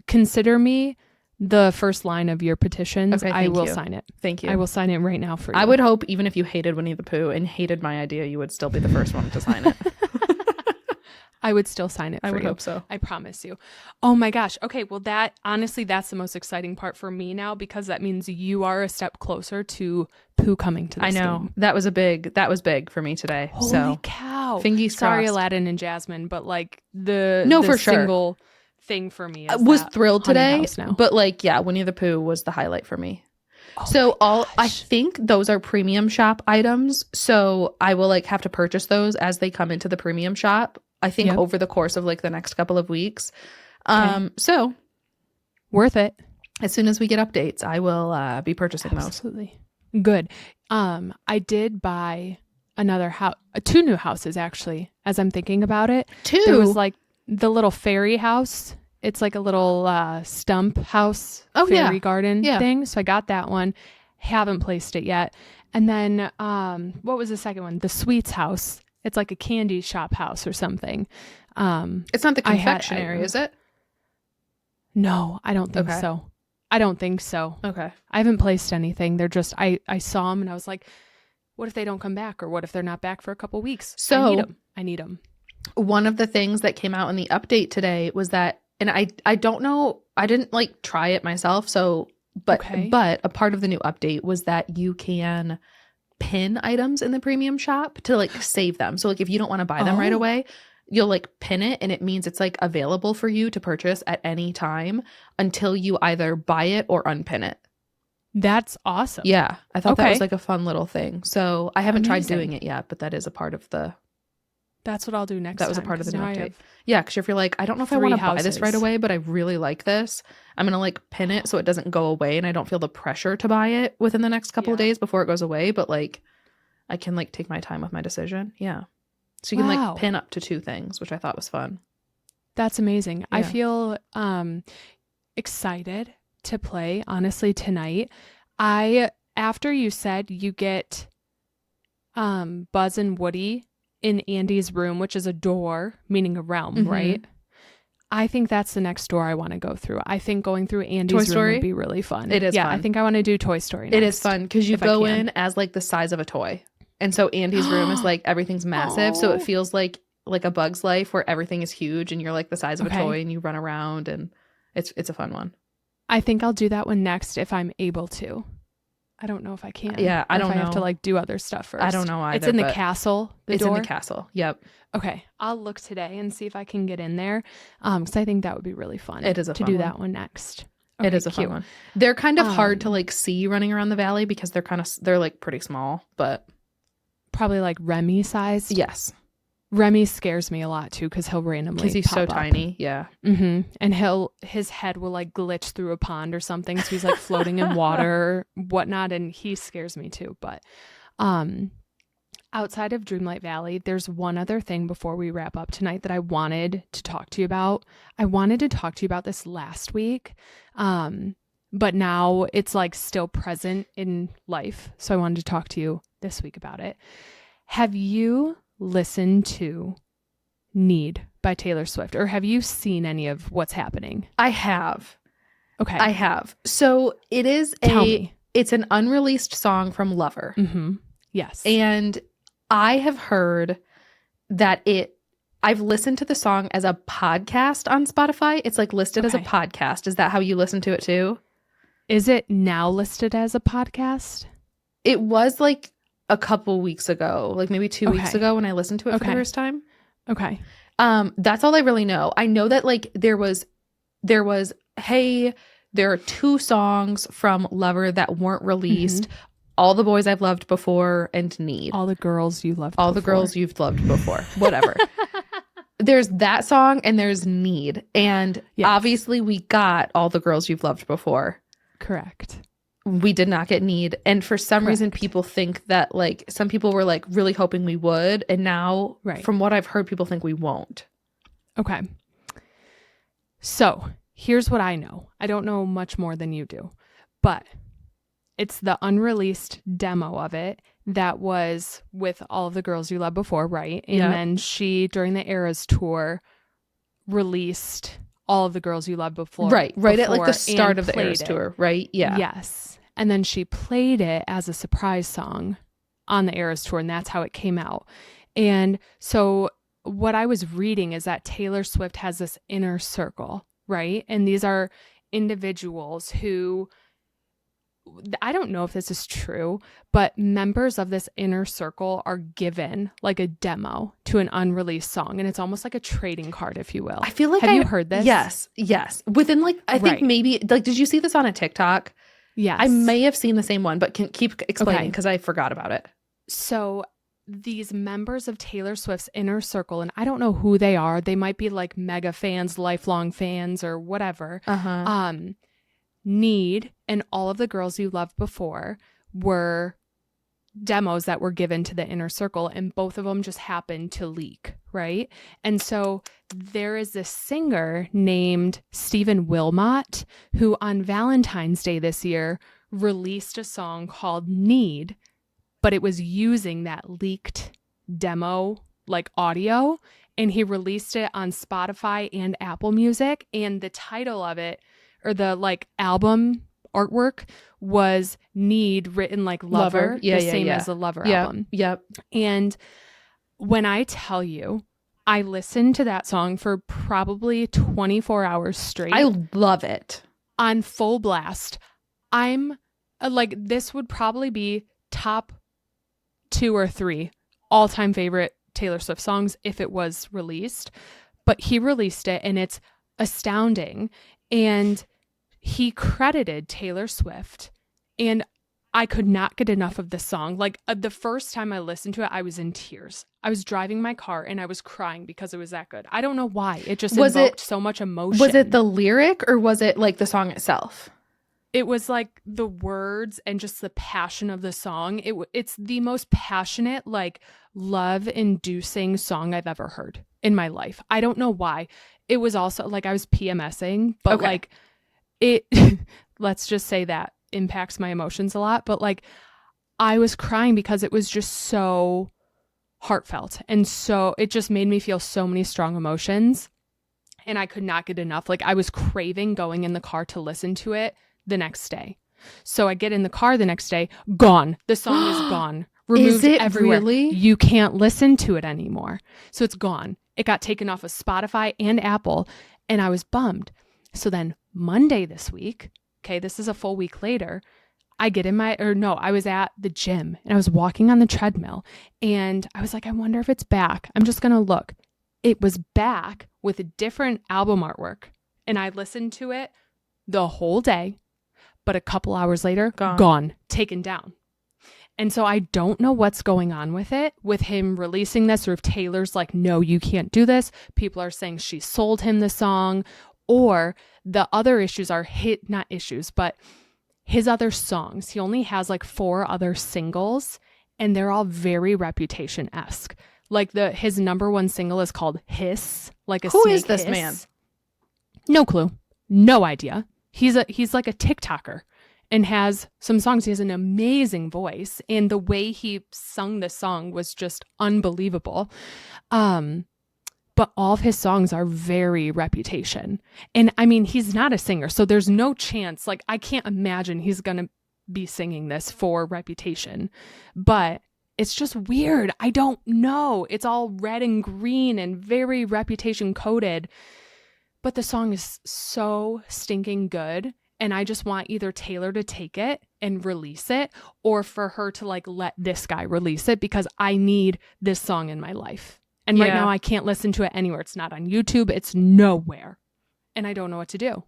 Consider me the first line of your petitions. Okay, I will sign it. Thank you. I will sign it right now for you. I would hope even if you hated Winnie the Pooh and hated my idea, you would still be the first one to sign it. I would still sign it for you. I would hope so. I promise you. Oh my gosh. Okay. Well, honestly, that's the most exciting part for me now, because that means you are a step closer to Pooh coming to this I know. game. That was big for me today. Holy cow. Fingers Sorry, crossed. Aladdin and Jasmine, but like the for sure. single thing for me is was that thrilled Honey today, House now. but like, yeah, Winnie the Pooh was the highlight for me. Oh so I think those are premium shop items. So I will like have to purchase those as they come into the premium shop. I think over the course of like the next couple of weeks. So worth it. As soon as we get updates, I will be purchasing those. Absolutely. Good. I did buy another house, 2 new houses actually, as I'm thinking about it. 2? There was like the little fairy house. It's like a little stump house fairy garden thing. So I got that one. Haven't placed it yet. And then what was the second one? The sweets house. It's like a candy shop house or something. It's not the confectionery, is it? No, I don't think so. I don't think so. Okay. I haven't placed anything. They're just, I saw them and I was like, what if they don't come back? Or what if they're not back for a couple weeks? So I need them. One of the things that came out in the update today was that, and I don't know, I didn't like try it myself. So, but a part of the new update was that you can pin items in the premium shop to like save them. So like if you don't want to buy them right away, you'll like pin it, and it means it's like available for you to purchase at any time until you either buy it or unpin it. That's awesome. Yeah. I thought that was like a fun little thing. So I haven't tried doing it yet, but that is a part of that's what I'll do next time. That was a part of the new update. Yeah, because if you're like, I don't know if I want to buy this right away, but I really like this, I'm going to like pin it so it doesn't go away and I don't feel the pressure to buy it within the next couple of days before it goes away. But like, I can like take my time with my decision. Yeah. So you can like pin up to 2 things, which I thought was fun. That's amazing. Yeah. I feel excited to play, honestly, tonight. After you said you get Buzz and Woody in Andy's room, which is a door, meaning a realm, right? I think that's the next door I want to go through. I think going through Andy's room would be really fun. It is fun. I think I want to do Toy Story next. It is fun because you go in as like the size of a toy. And so Andy's room is like everything's massive. So it feels like a Bug's Life where everything is huge and you're like the size of a toy and you run around, and it's a fun one. I think I'll do that one next if I'm able to. I don't know if I can. Yeah, I don't know. I have to like do other stuff first. I don't know either. It's in the castle. It's in the castle. Yep. Okay. I'll look today and see if I can get in there. Because I think that would be really fun. It is a fun to do one. that one next. Okay, it is a fun one. They're kind of hard to like see running around the valley because they're like pretty small, but probably like Remy size. Yes. Remy scares me a lot too because he'll randomly because he's so up. tiny. Yeah. And his head will like glitch through a pond or something, so he's like floating in water or whatnot, and he scares me too. But outside of Dreamlight Valley, there's one other thing before we wrap up tonight that I wanted to talk to you about. I wanted to talk to you about this last week, but now it's like still present in life, so I wanted to talk to you this week about it. Have you listen to Need by Taylor Swift, or have you seen any of what's happening? I have. Okay. I have. So it is it's an unreleased song from Lover. Yes. And I have heard that I've listened to the song as a podcast on Spotify. It's like listed as a podcast. Is that how you listen to it too? Is it now listed as a podcast? It was like a couple weeks ago, like maybe 2 weeks ago when I listened to it for the first time. Okay. That's all I really know. I know that like there was, hey, there are 2 songs from Lover that weren't released. All the Boys I've Loved Before and Need. All the Girls You Loved All Before. the Girls You've Loved Before. Whatever. There's that song and there's Need. And obviously we got All the Girls You've Loved Before. Correct. We did not get Need. And for some reason, people think that like some people were like really hoping we would. And now from what I've heard, people think we won't. Okay. So here's what I know. I don't know much more than you do, but it's the unreleased demo of it that was with All of the Girls You Loved Before, right? And then she, during the Eras tour, released All of the Girls You Loved Before. Right at like the start of the Eras tour, right? Yeah. Yes. And then she played it as a surprise song on the Eras tour, and that's how it came out. And so what I was reading is that Taylor Swift has this inner circle, right? And these are individuals who, I don't know if this is true, but members of this inner circle are given like a demo to an unreleased song. And it's almost like a trading card, if you will. I feel like Have you heard this? Yes. Within like, I think maybe, like, did you see this on a TikTok? Yes. I may have seen the same one, but can keep explaining because I forgot about it. So these members of Taylor Swift's inner circle, and I don't know who they are. They might be like mega fans, lifelong fans, or whatever. Need and All of the Girls You Loved Before were demos that were given to the inner circle, and both of them just happened to leak, right? And so there is this singer named Stephen Wilmot who on Valentine's Day this year released a song called Need, but it was using that leaked demo like audio, and he released it on Spotify and Apple Music, and the title of it, or the like album artwork, was Need written like Lover. The same as the Lover album. Yep. And when I tell you, I listened to that song for probably 24 hours straight. I love it. On full blast. I'm like, this would probably be top 2 or 3 all-time favorite Taylor Swift songs if it was released. But he released it and it's astounding. And he credited Taylor Swift, and I could not get enough of this song. Like the first time I listened to it, I was in tears. I was driving my car and I was crying because it was that good. I don't know why. It just invoked so much emotion. Was it the lyric or was it like the song itself? It was like the words and just the passion of the song. It's the most passionate, like love-inducing song I've ever heard in my life. I don't know why. It was also like I was PMSing, but like it, let's just say that impacts my emotions a lot. But like I was crying because it was just so heartfelt. And so it just made me feel so many strong emotions, and I could not get enough. Like I was craving going in the car to listen to it the next day. So I get in the car the next day, gone. The song is gone. Removed Is it everywhere. really? You can't listen to it anymore. So it's gone. It got taken off of Spotify and Apple, and I was bummed. So then Monday this week, okay, this is a full week later, I was at the gym and I was walking on the treadmill and I was like, I wonder if it's back. I'm just going to look. It was back with a different album artwork. And I listened to it the whole day, but a couple hours later, gone, taken down. And so I don't know what's going on with it, with him releasing this, or if Taylor's like, no, you can't do this. People are saying she sold him the song, or the other issues are not issues, but his other songs. He only has like 4 other singles, and they're all very Reputation-esque. Like his number 1 single is called Hiss, like a snake. Who is this hiss. man? No clue. No idea. He's like a TikToker and has some songs. He has an amazing voice, and the way he sung this song was just unbelievable. But all of his songs are very Reputation. And I mean, he's not a singer, so there's no chance. Like, I can't imagine he's going to be singing this for Reputation. But it's just weird. I don't know. It's all red and green and very Reputation coded. But the song is so stinking good. And I just want either Taylor to take it and release it, or for her to like let this guy release it, because I need this song in my life. And right now I can't listen to it anywhere. It's not on YouTube. It's nowhere. And I don't know what to do.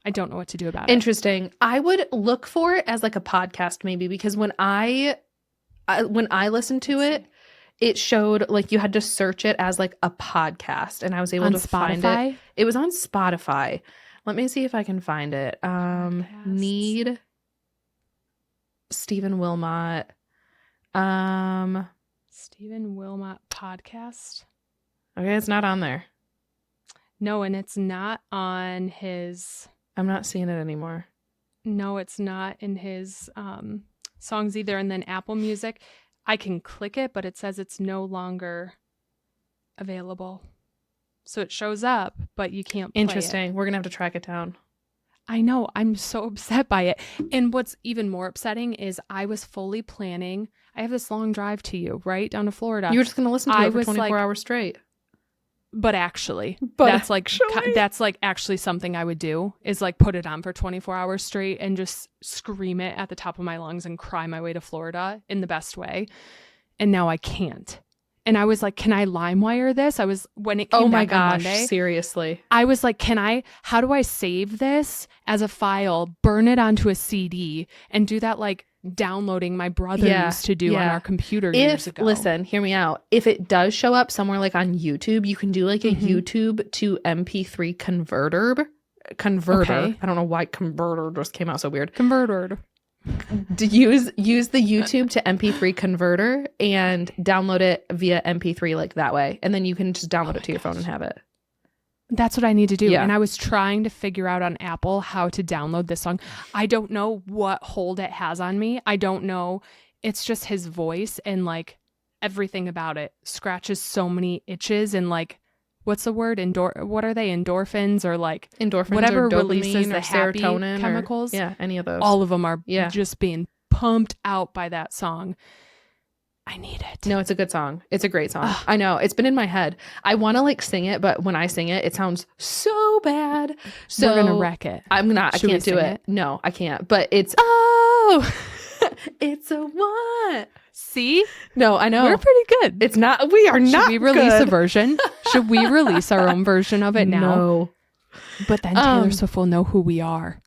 I don't know what to do about it. Interesting. I would look for it as like a podcast maybe, because when I listened to it, it showed like you had to search it as like a podcast, and I was able to find it. It was on Spotify. Let me see if I can find it. Need Stephen Wilmot. Stephen Wilmot podcast. Okay, it's not on there. No, and it's not on his... I'm not seeing it anymore. No, it's not in his songs either. And then Apple Music, I can click it, but it says it's no longer available. So it shows up, but you can't play Interesting. it. We're going to have to track it down. I know. I'm so upset by it. And what's even more upsetting is I was fully planning. I have this long drive to you, right? Down to Florida. You were just going to listen to it for 24 hours straight. But that's like actually something I would do, is like put it on for 24 hours straight and just scream it at the top of my lungs and cry my way to Florida in the best way. And now I can't. And I was like, can I LimeWire this? When it came back on Monday, seriously. I was like, how do I save this as a file, burn it onto a CD, and do that like downloading my brother used to do on our computer years ago? Listen, hear me out. If it does show up somewhere like on YouTube, you can do like a YouTube to MP3 converter. Okay. I don't know why converter just came out so weird. Converter. To use the YouTube to MP3 converter and download it via MP3 like that way. And then you can just download it to your phone and have it. That's what I need to do. Yeah. And I was trying to figure out on Apple how to download this song. I don't know what hold it has on me. I don't know. It's just his voice and like everything about it scratches so many itches, and like, what's the word? What are they? Endorphins or like whatever or dopamine releases the or happy serotonin chemicals. Any of those. All of them are just being pumped out by that song. I need it. No, it's a good song. It's a great song. I know. It's been in my head. I want to like sing it, but when I sing it, it sounds so bad. So we're gonna wreck it. I'm not. I can't do it. No, I can't. But it's it's a what? See? No, I know. We're pretty good. It's not. We are not. Should we release a version? Should we release our own version of it now? No. But then Taylor Swift will know who we are.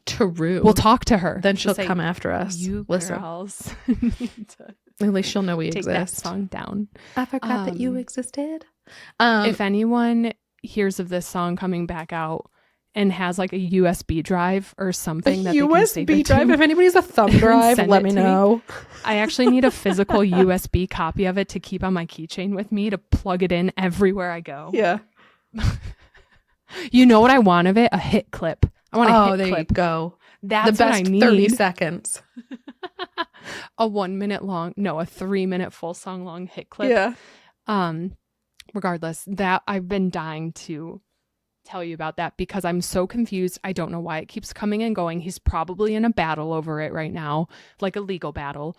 True. We'll talk to her. Then she'll come after us. You girls need to at least she'll know we take exist. That song down. I forgot that you existed. If anyone hears of this song coming back out and has like a USB drive or something, that USB they can save drive. If anybody's a thumb drive, let me know. I actually need a physical USB copy of it to keep on my keychain with me to plug it in everywhere I go. Yeah. You know what I want of it? A hit clip. I want a hit clip. There you go. That's the what I best need. 30 seconds. A 1 minute long, no, a 3 minute full song long hit clip. Yeah. Regardless, that I've been dying to tell you about that because I'm so confused. I don't know why it keeps coming and going. He's probably in a battle over it right now, like a legal battle.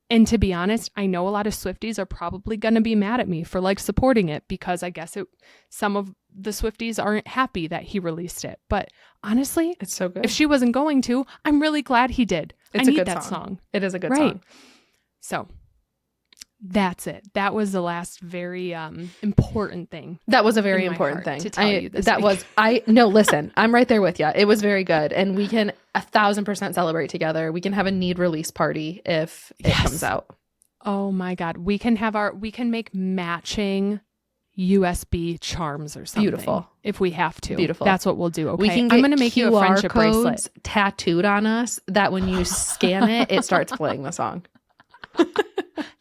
And to be honest, I know a lot of Swifties are probably going to be mad at me for like supporting it because I guess some of the Swifties aren't happy that he released it. But honestly, It's so good. if she wasn't going to, I'm really glad he did. It's I a need good that song. song. It is a good Right. song. So that's it. That was the last very important thing. That was a very in my important heart thing to tell you this that week. was no, listen, I'm right there with you. It was very good. And we can 1,000% celebrate together. We can have a need release party if it comes out. Oh my God. We can make matching USB charms or something. Beautiful. If we have to. Beautiful. That's what we'll do. Okay. We can get I'm going to make QR you a friendship codes bracelet. tattooed on us that when you scan it, it starts playing the song.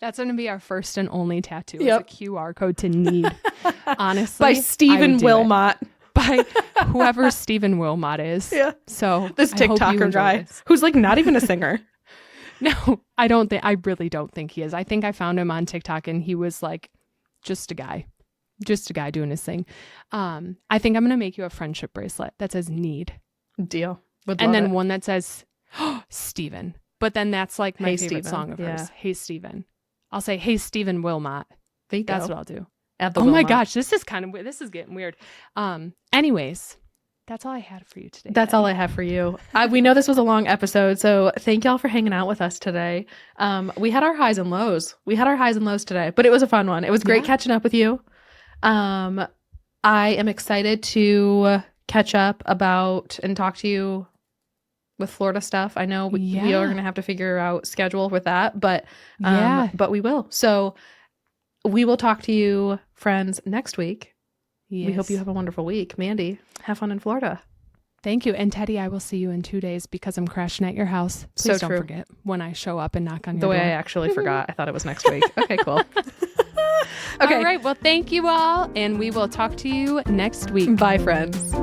That's going to be our first and only tattoo. Yep. It's a QR code to need. Honestly. By Stephen Wilmot. By whoever Stephen Wilmot is. Yeah. So this I hope you TikToker enjoy guy this. who's like not even a singer. No, I really don't think he is. I think I found him on TikTok and he was like just a guy doing his thing. I think I'm going to make you a friendship bracelet that says need. Deal. And then one that says, oh, Steven. But then that's like my favorite Steven. song of hers. Yeah. Hey, Steven. I'll say, hey, Stephen Wilmot. That's what I'll do. At the oh my Wilmot. gosh, this is kind of weird. This is getting weird. Anyways, that's all I had for you today. That's all I have for you. We know this was a long episode, so thank y'all for hanging out with us today. We had our highs and lows. Today, but it was a fun one. It was great catching up with you. I am excited to catch up about and talk to you with Florida stuff. I know we are going to have to figure out schedule with that, but we will. So we will talk to you, friends, next week. Yes. We hope you have a wonderful week. Mandy, have fun in Florida. Thank you. And Teddy, I will see you in 2 days because I'm crashing at your house. Please don't forget when I show up and knock on your door. The way I actually forgot. I thought it was next week. Okay, cool. Okay. All right. Well, thank you all. And we will talk to you next week. Bye, friends.